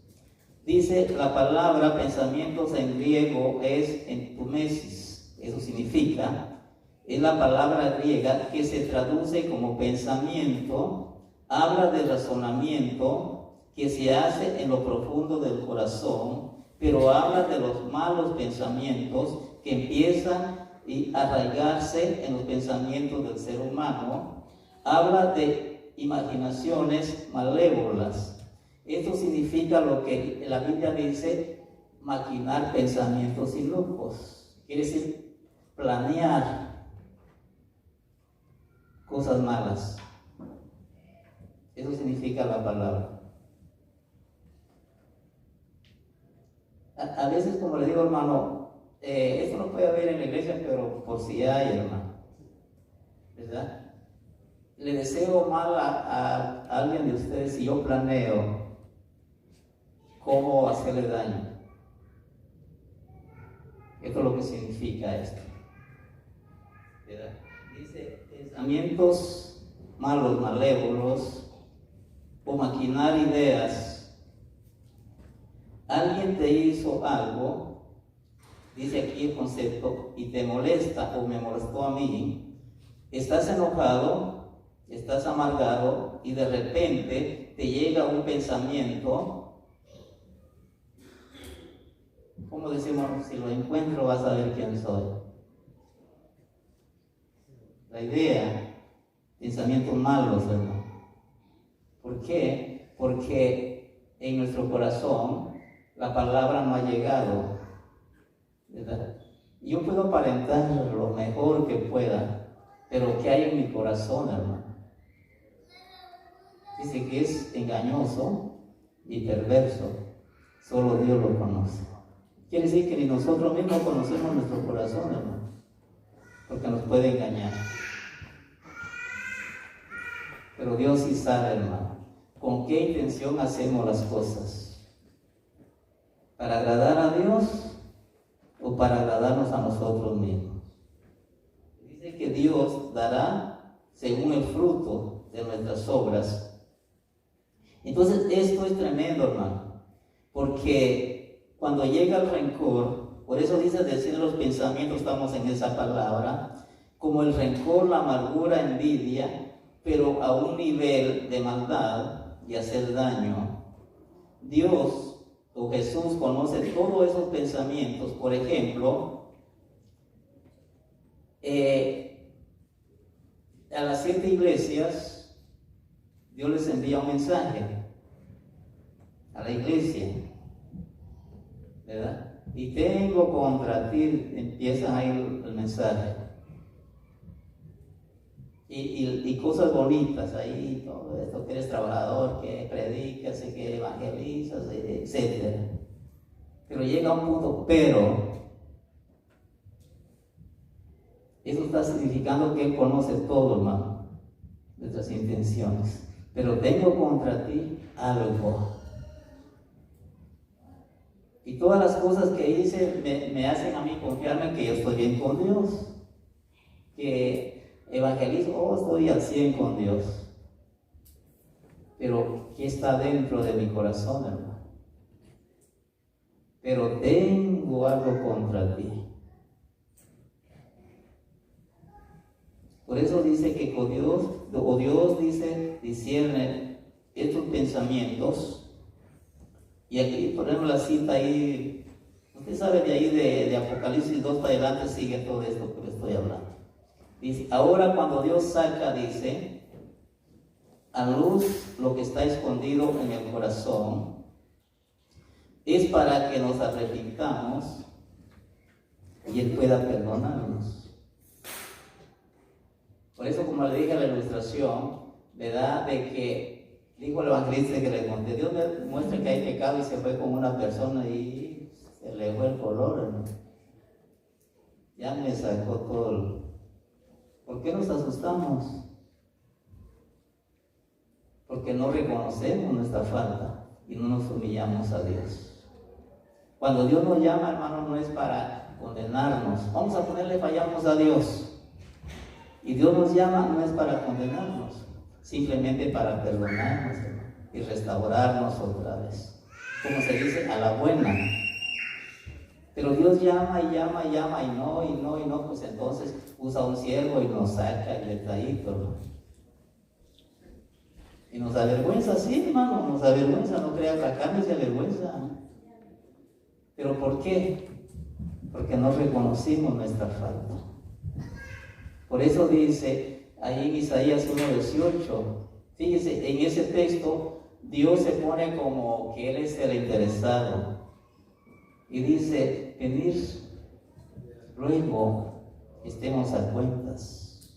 [SPEAKER 1] Dice la palabra pensamientos en griego es entumesis. Eso significa, es la palabra griega que se traduce como pensamiento. Habla del razonamiento que se hace en lo profundo del corazón, pero habla de los malos pensamientos que empiezan a arraigarse en los pensamientos del ser humano. Habla de imaginaciones malévolas. Esto significa lo que la Biblia dice, maquinar pensamientos ilógicos. Quiere decir, planear cosas malas. Eso significa la palabra. A veces, como le digo, hermano, esto no puede haber en la iglesia, pero por si hay, hermano, ¿verdad? Le deseo mal a alguien de ustedes si yo planeo cómo hacerle daño. Esto es lo que significa esto, ¿verdad? Dice, pensamientos malos, malévolos, o maquinar ideas. Alguien te hizo algo, dice aquí el concepto, y te molesta o me molestó a mí. Estás enojado, estás amargado y de repente te llega un pensamiento. ¿Cómo decimos? Si lo encuentro vas a ver quién soy. La idea, pensamientos malos, hermano. ¿Por qué? Porque en nuestro corazón la palabra no ha llegado, ¿verdad? Yo puedo aparentar lo mejor que pueda, pero ¿qué hay en mi corazón, hermano? Dice que es engañoso y perverso. Solo Dios lo conoce. Quiere decir que ni nosotros mismos conocemos nuestro corazón, hermano, porque nos puede engañar. Pero Dios sí sabe, hermano, con qué intención hacemos las cosas. ¿Para agradar a Dios o para agradarnos a nosotros mismos? Dice que Dios dará según el fruto de nuestras obras. Entonces esto es tremendo, hermano, porque cuando llega el rencor, por eso dice decir los pensamientos, estamos en esa palabra, como el rencor, la amargura, envidia, pero a un nivel de maldad y hacer daño. Dios o Jesús conoce todos esos pensamientos. Por ejemplo, a las 7 iglesias, Dios les envía un mensaje a la iglesia, ¿verdad? Y tengo contra ti, empieza ahí el mensaje. Y cosas bonitas ahí, todo esto, que eres trabajador, que predicas, que evangelizas, etc. Pero llega un punto, pero eso está significando que Él conoce todo, hermano, nuestras intenciones. Pero tengo contra ti algo. Y todas las cosas que hice me hacen a mí confiarme que yo estoy bien con Dios. Que evangelizo, estoy al 100 con Dios. Pero ¿qué está dentro de mi corazón, hermano? Pero tengo algo contra ti. Por eso dice que con Dios, o Dios dice, discierne estos pensamientos. Y aquí ponemos la cita ahí, usted sabe de ahí de Apocalipsis 2 para adelante sigue todo esto que le estoy hablando. Dice, ahora cuando Dios saca, dice, a luz lo que está escondido en el corazón, es para que nos arrepintamos y Él pueda perdonarnos. Por eso, como le dije a la ilustración, ¿verdad? De que dijo el evangelista que le conté, Dios me muestra que hay pecado y se fue con una persona y se le fue el color, hermano. Ya me sacó todo. ¿Por qué nos asustamos? Porque no reconocemos nuestra falta y no nos humillamos a Dios. Cuando Dios nos llama, hermano, no es para condenarnos. Vamos a ponerle fallamos a Dios. Y Dios nos llama no es para condenarnos, simplemente para perdonarnos, hermano, y restaurarnos otra vez. Como se dice, a la buena. Pero Dios llama y llama y llama y no, pues entonces usa un siervo y nos saca el detallito, hermano. Y nos avergüenza, sí, hermano, nos avergüenza, no crea, la carne se avergüenza. ¿Pero por qué? Porque no reconocimos nuestra falta. Por eso dice ahí en Isaías 1:18, fíjese, en ese texto Dios se pone como que Él es el interesado. Y dice, venid, luego estemos a cuentas.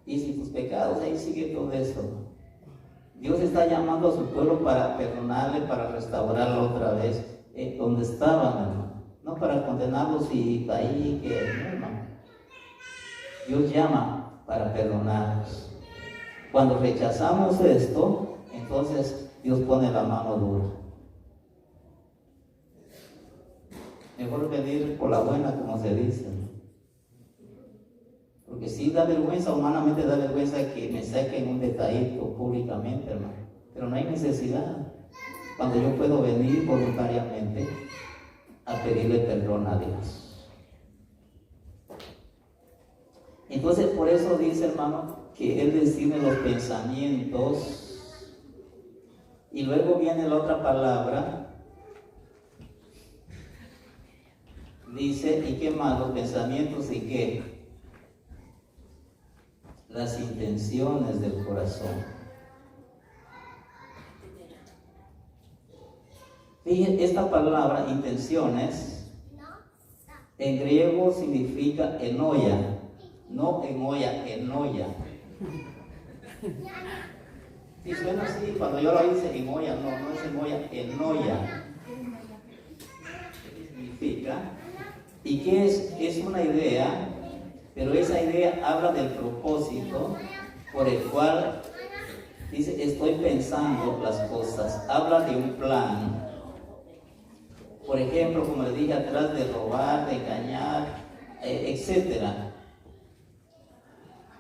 [SPEAKER 1] Y si tus pecados, ahí sigue todo eso. Dios está llamando a su pueblo para perdonarle, para restaurarlo otra vez, donde estaban, hermano. No para condenarlos y ahí que, no, hermano. Dios llama para perdonarnos. Cuando rechazamos esto, entonces Dios pone la mano dura. Mejor pedir por la buena, como se dice. Porque sí da vergüenza, humanamente da vergüenza que me saquen un detallito públicamente, hermano. Pero no hay necesidad. Cuando yo puedo venir voluntariamente a pedirle perdón a Dios. Entonces, por eso dice, hermano, que Él discierne los pensamientos. Y luego viene la otra palabra. Dice, ¿y qué más? Los pensamientos y qué? Las intenciones del corazón. Fíjense, esta palabra, intenciones, en griego significa enoia. No en olla, en olla. Si suena así, cuando yo lo hice en olla, no es en olla, en olla. ¿Qué significa? ¿Y qué es? Es una idea, pero esa idea habla del propósito por el cual dice, estoy pensando las cosas. Habla de un plan. Por ejemplo, como le dije atrás, de robar, de engañar, etcétera.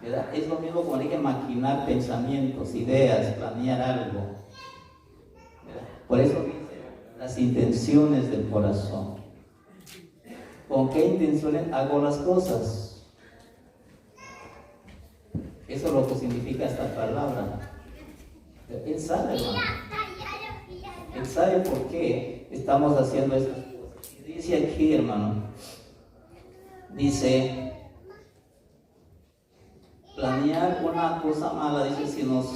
[SPEAKER 1] ¿verdad? Es lo mismo como hay que maquinar pensamientos, ideas, planear algo, ¿verdad? Por eso dice las intenciones del corazón. ¿Con qué intenciones hago las cosas? Eso es lo que significa esta palabra. Él sabe, hermano. Él sabe por qué estamos haciendo estas cosas. Y dice aquí, hermano, dice, planear una cosa mala, dice, si nos...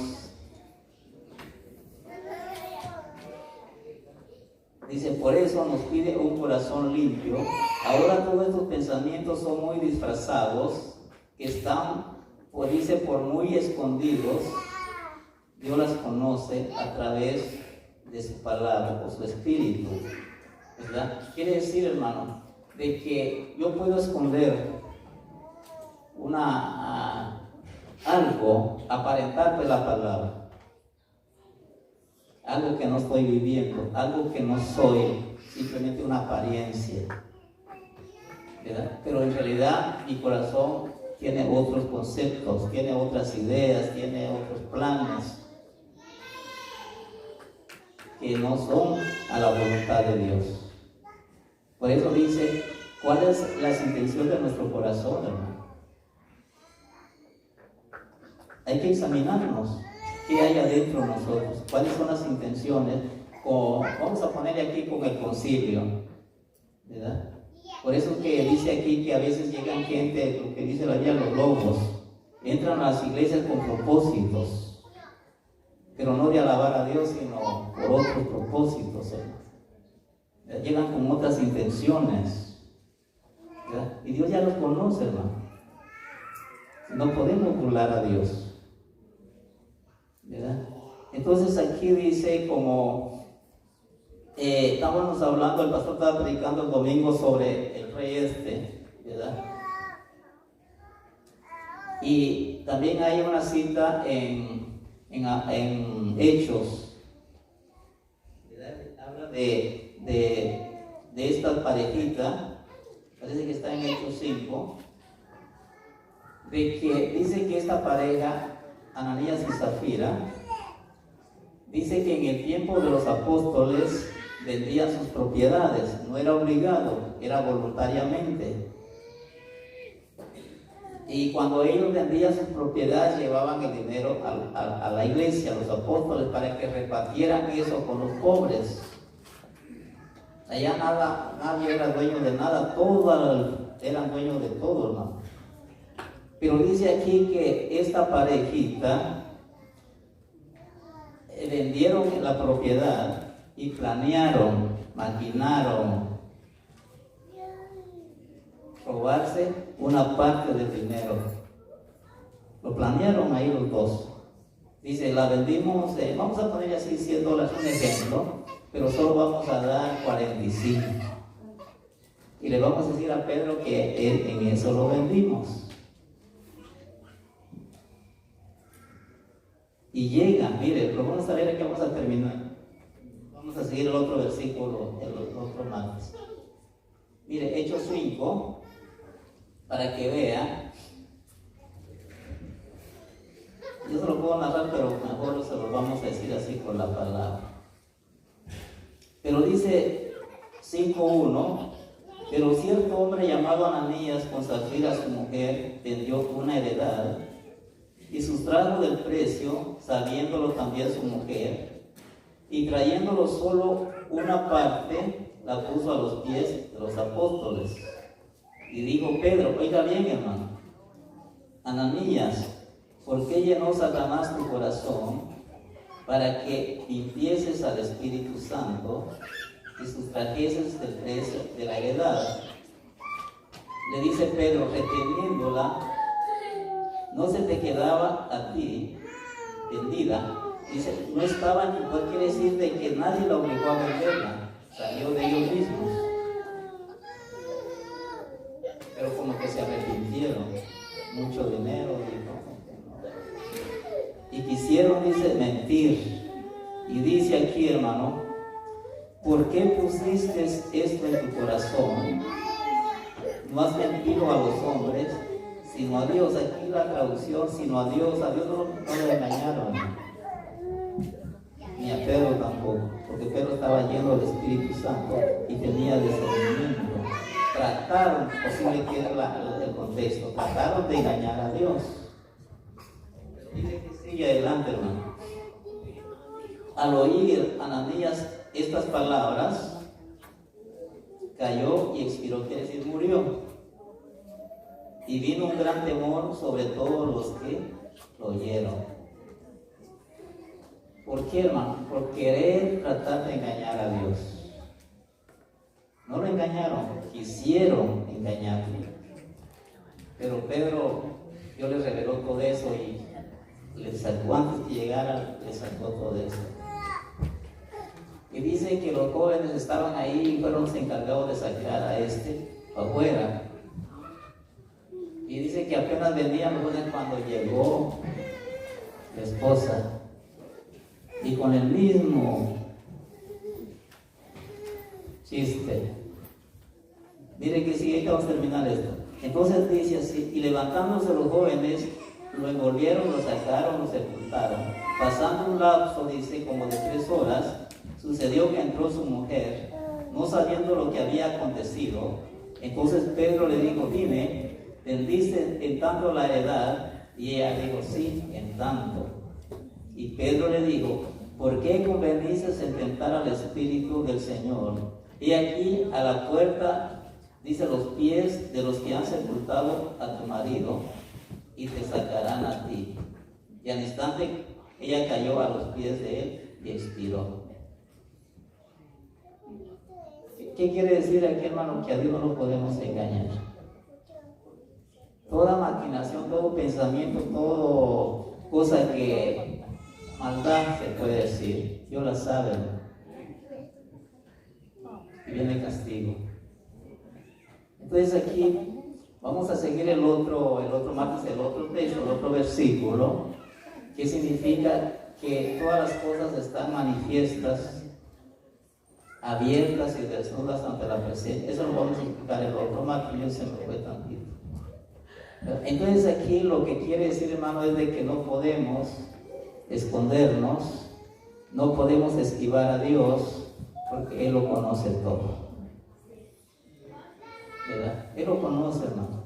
[SPEAKER 1] Dice, por eso nos pide un corazón limpio. Ahora todos estos pensamientos son muy disfrazados, que están, pues dice, por muy escondidos. Dios las conoce a través de su palabra o su espíritu, ¿verdad? Quiere decir, hermano, de que yo puedo esconder algo, aparentar pues la palabra. Algo que no estoy viviendo, algo que no soy, simplemente una apariencia, ¿verdad? Pero en realidad mi corazón tiene otros conceptos, tiene otras ideas, tiene otros planes que no son a la voluntad de Dios. Por eso dice, ¿cuál es la intención de nuestro corazón, hermano? Hay que examinarnos. ¿Qué hay adentro de nosotros? ¿Cuáles son las intenciones? Vamos a ponerle aquí con el concilio, ¿verdad? Por eso que dice aquí que a veces llegan gente, lo que dice la Biblia, los lobos, entran a las iglesias con propósitos, pero no de alabar a Dios, sino por otros propósitos, ¿verdad? Llegan con otras intenciones, ¿verdad? Y Dios ya los conoce, hermano. No podemos burlar a Dios, ¿verdad? Entonces aquí dice, como estábamos hablando, el pastor estaba predicando el domingo sobre el rey ¿verdad? Y también hay una cita en Hechos, ¿verdad? Habla de esta parejita, parece que está en Hechos 5, de que dice que esta pareja, Ananías y Zafira, dice que en el tiempo de los apóstoles vendían sus propiedades, no era obligado, era voluntariamente. Y cuando ellos vendían sus propiedades, llevaban el dinero a la iglesia, a los apóstoles, para que repartieran eso con los pobres. Allá nadie era dueño de nada, todos eran dueños de todo, hermano. Pero dice aquí que esta parejita vendieron la propiedad y planearon, maquinaron robarse una parte del dinero. Lo planearon ahí los dos. Dice, la vendimos, vamos a poner así $100, un ejemplo, pero solo vamos a dar 45. Y le vamos a decir a Pedro que en eso lo vendimos. Y llega, mire, lo vamos a ver aquí, vamos a terminar. Vamos a seguir el otro versículo, el otro martes. Mire, Hechos 5, para que vea. Yo se lo puedo narrar, pero mejor se lo vamos a decir así con la palabra. Pero dice 5:1, pero cierto hombre llamado Ananías, con Zafira su mujer, vendió una heredad y sustrajo del precio, sabiéndolo también su mujer, y trayéndolo solo una parte, la puso a los pies de los apóstoles. Y dijo Pedro, oiga bien, hermano, Ananías, ¿por qué llenó Satanás tu corazón para que impieses al Espíritu Santo y sustrajeses del precio de la heredad? Le dice Pedro, reteniéndola, no se te quedaba a ti vendida. Dice, no estaba, no quiere decir de que nadie la obligó a venderla, salió de ellos mismos. Pero como que se arrepintieron, mucho dinero, y quisieron, dice, mentir. Y dice aquí, hermano, ¿por qué pusiste esto en tu corazón? ¿No has mentido a los hombres, sino a Dios. Aquí la traducción, sino a Dios no le engañaron, ni a Pedro tampoco, porque Pedro estaba lleno del Espíritu Santo y tenía discernimiento. Trataron, posible que era el contexto, trataron de engañar a Dios. Dice que sigue adelante, hermano. Al oír Ananías estas palabras, cayó y expiró, quiere decir murió. Y vino un gran temor sobre todos los que lo oyeron. ¿Por qué, hermano? Por querer tratar de engañar a Dios. No lo engañaron, quisieron engañarle. Pero Pedro, Dios le reveló todo eso y le sacó, antes que llegara, le sacó todo eso. Y dice que los jóvenes estaban ahí y fueron los encargados de sacar a afuera. Y dice que apenas venían cuando llegó la esposa. Y con el mismo chiste. Mire que sigue, vamos a terminar esto. Entonces dice así, y levantándose los jóvenes, lo envolvieron, lo sacaron, lo sepultaron. Pasando un lapso, dice, como de 3 horas, sucedió que entró su mujer, no sabiendo lo que había acontecido. Entonces Pedro le dijo, dime, ¿vendiste en tanto la heredad? Y ella dijo, sí, en tanto. Y Pedro le dijo, ¿por qué conveniste en tentar al Espíritu del Señor? Y aquí a la puerta, dice, los pies de los que han sepultado a tu marido, y te sacarán a ti. Y al instante ella cayó a los pies de él y expiró. ¿Qué quiere decir aquí, hermano? Que a Dios no lo podemos engañar. Toda maquinación, todo pensamiento, todo cosa que maldad se puede decir, Dios la sabe, ¿no? Y viene castigo. Entonces aquí vamos a seguir el otro martes, el otro texto, el otro versículo, que significa que todas las cosas están manifiestas, abiertas y desnudas ante la presencia. Eso lo vamos a explicar el otro martes, yo se me fue tantito. Entonces aquí lo que quiere decir, hermano, es de que no podemos escondernos, no podemos esquivar a Dios, porque Él lo conoce todo. ¿Verdad? Él lo conoce, hermano.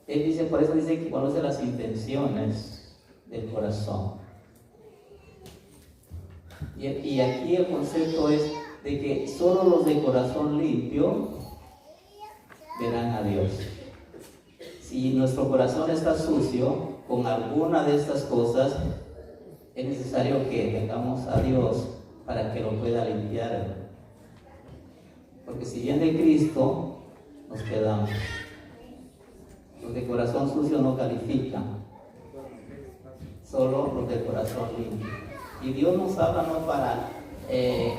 [SPEAKER 1] Él dice, por eso dice que conoce las intenciones del corazón. Y aquí el concepto es de que solo los de corazón limpio verán a Dios. Si nuestro corazón está sucio con alguna de estas cosas, es necesario que tengamos a Dios para que lo pueda limpiar. Porque si viene Cristo, nos quedamos. Los de corazón sucio no califican, solo los de corazón limpio. Y Dios nos habla no para,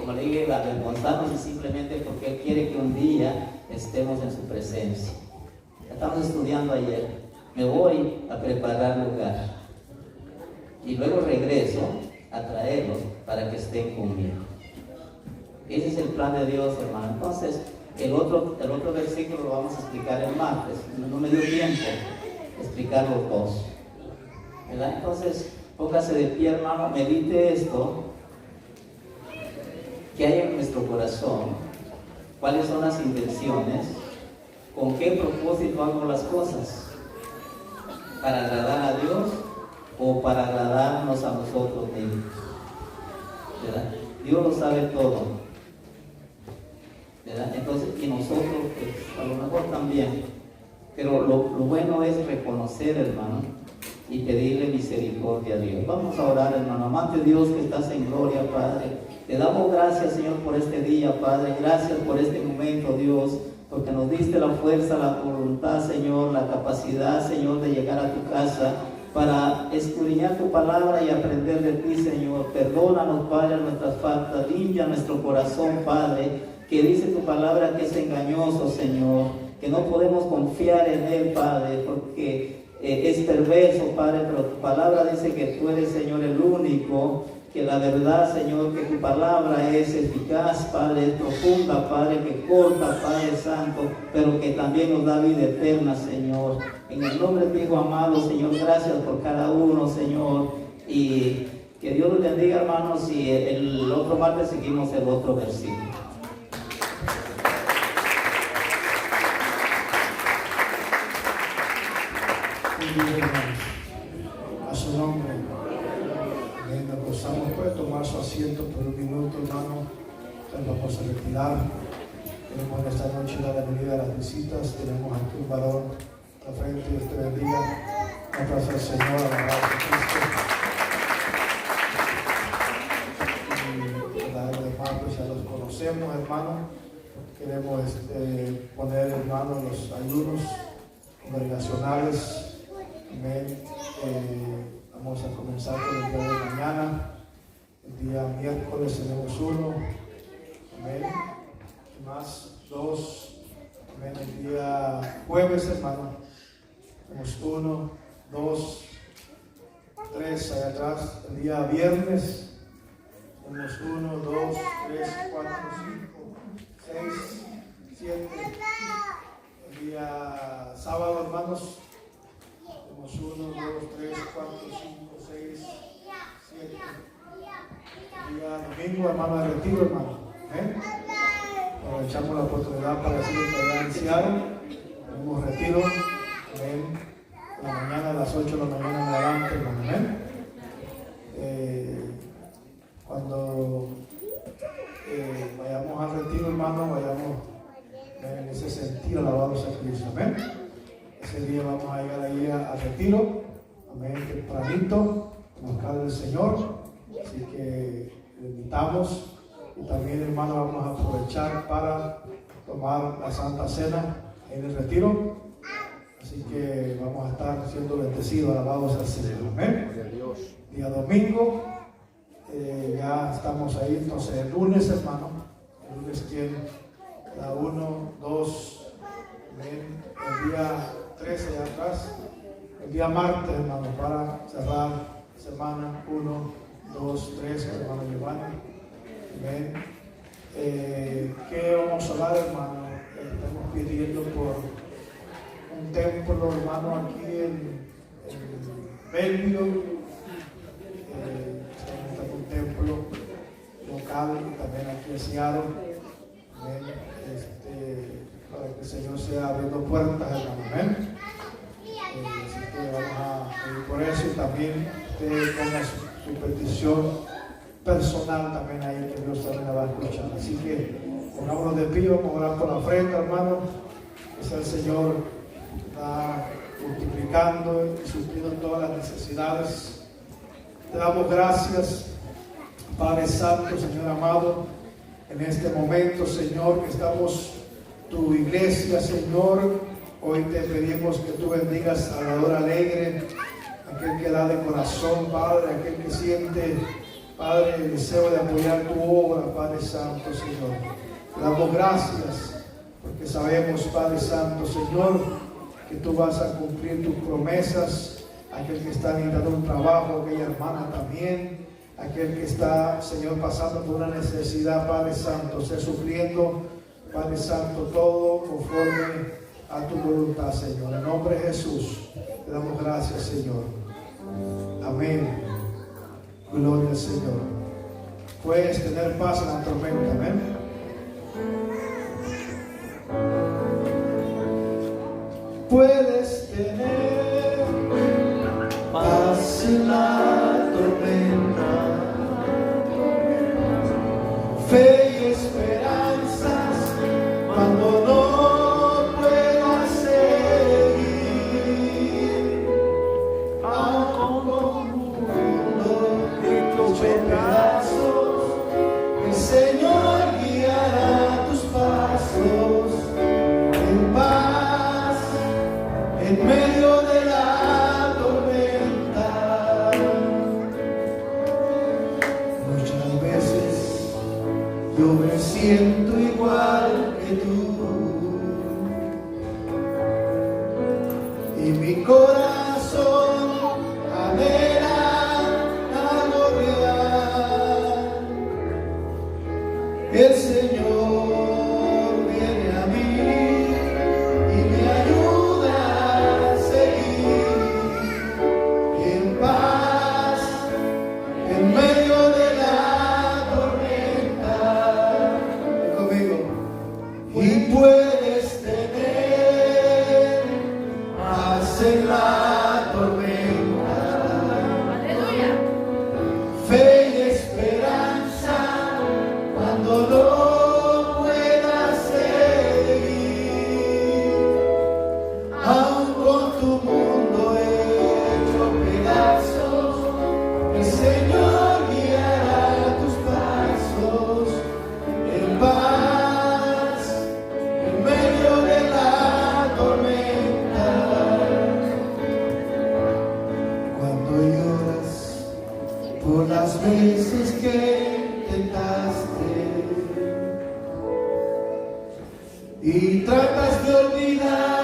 [SPEAKER 1] como le dije, avergonzarnos, y simplemente porque Él quiere que un día estemos en su presencia. Estamos estudiando ayer, me voy a preparar lugar y luego regreso a traerlos para que estén conmigo. Ese es el plan de Dios, hermano. Entonces, el otro versículo lo vamos a explicar el martes. No me dio tiempo de explicar los dos, ¿verdad? Entonces, póngase de pie, hermano, medite esto. ¿Qué hay en nuestro corazón? ¿Cuáles son las intenciones? ¿Con qué propósito hago las cosas? ¿Para agradar a Dios o para agradarnos a nosotros mismos? ¿Verdad? Dios lo sabe todo, ¿verdad? Entonces, y nosotros, pues, a lo mejor también. Pero lo bueno es reconocer, hermano, y pedirle misericordia a Dios. Vamos a orar, hermano. Amante Dios que estás en gloria, Padre. Te damos gracias, Señor, por este día, Padre. Gracias por este momento, Dios, porque nos diste la fuerza, la voluntad, Señor, la capacidad, Señor, de llegar a tu casa para escudriñar tu palabra y aprender de ti, Señor. Perdónanos, Padre, nuestras faltas, limpia nuestro corazón, Padre, que dice tu palabra que es engañoso, Señor, que no podemos confiar en él, Padre, porque es perverso, Padre, pero tu palabra dice que tú eres, Señor, el único que la verdad, Señor, que tu palabra es eficaz, Padre, es profunda, Padre, que corta, Padre Santo, pero que también nos da vida eterna, Señor. En el nombre de tu Hijo amado, Señor, gracias por cada uno, Señor, y que Dios los bendiga, hermanos, y el otro martes seguimos el otro versículo.
[SPEAKER 3] A su nombre. Nos gozamos, puede tomar su asiento por un minuto, hermano. Entonces vamos a retirar. Queremos en esta noche dar la bienvenida a las visitas. Tenemos aquí un varón a la frente. Dios te bendiga. Un aplauso al Señor, alabado a Cristo. Y la demás, pues ya los conocemos, hermano. Queremos poner, hermano, los ayunos congregacionales. Amén. Vamos a comenzar con el día de mañana. El día miércoles tenemos uno. Amén. ¿Qué más? 2. Amén. El día jueves, hermano, tenemos 1, 2, 3 allá atrás. El día viernes tenemos 1, 2, 3, 4, 5, 6, 7. El día sábado, hermanos, 1, 2, 3, 4, 5, 6, 7. Día domingo, hermano, de retiro, hermano. Aprovechamos la oportunidad para decirle que ya iniciaron. Tenemos retiro. Amén. En la mañana, a las 8 de la mañana en adelante, hermano. Amén. Cuando vayamos al retiro, hermano, vayamos en ese sentido, alabados a Cristo. Amén. Ese día vamos a llegar ahí al retiro, amén, tempranito, buscar al Señor. Así que le invitamos y también, hermano, vamos a aprovechar para tomar la Santa Cena en el retiro. Así que vamos a estar siendo bendecidos, alabados al Señor. Amén. Día domingo, ya estamos ahí. Entonces, el lunes, hermano, el lunes tiene la 1, 2, amén. El día 13 allá atrás, el día martes, hermano, para cerrar semana 1, 2, 3, hermano Giovanni. Amén. ¿Qué vamos a hablar, hermano? Estamos pidiendo por un templo, hermano, aquí en Belleville. Estamos en un templo local y también aquí en Seattle. Amén. Para que el Señor sea abriendo puertas, hermano. Amén. Así que vamos a pedir por eso y también usted ponga su petición personal también ahí, que Dios también la va a escuchar. Así que pongámonos de pie, vamos a orar por la ofrenda, hermano. Que sea el Señor está multiplicando y supliendo todas las necesidades. Te damos gracias, Padre Santo, Señor amado, en este momento, Señor, que estamos tu iglesia, Señor. Hoy te pedimos que tú bendigas al dador alegre, aquel que da de corazón, Padre, aquel que siente, Padre, el deseo de apoyar tu obra, Padre Santo, Señor. Te damos gracias porque sabemos, Padre Santo, Señor, que tú vas a cumplir tus promesas. Aquel que está necesitando un trabajo, aquella hermana también, aquel que está, Señor, pasando por una necesidad, Padre Santo, sea supliendo, Padre Santo, todo conforme a tu voluntad, Señor. En nombre de Jesús, te damos gracias, Señor. Amén. Gloria al Señor. Puedes tener paz en la tormenta. Amén. Puedes tener paz en la tormenta, fe y esperanzas cuando no puedas seguir, aunque un mundo hecho pedazos, el Señor guiará tus pasos en paz en medio de la tormenta. Muchas veces yo me siento igual que tú y mi corazón anhela la gloria. las veces que intentaste y tratas de olvidar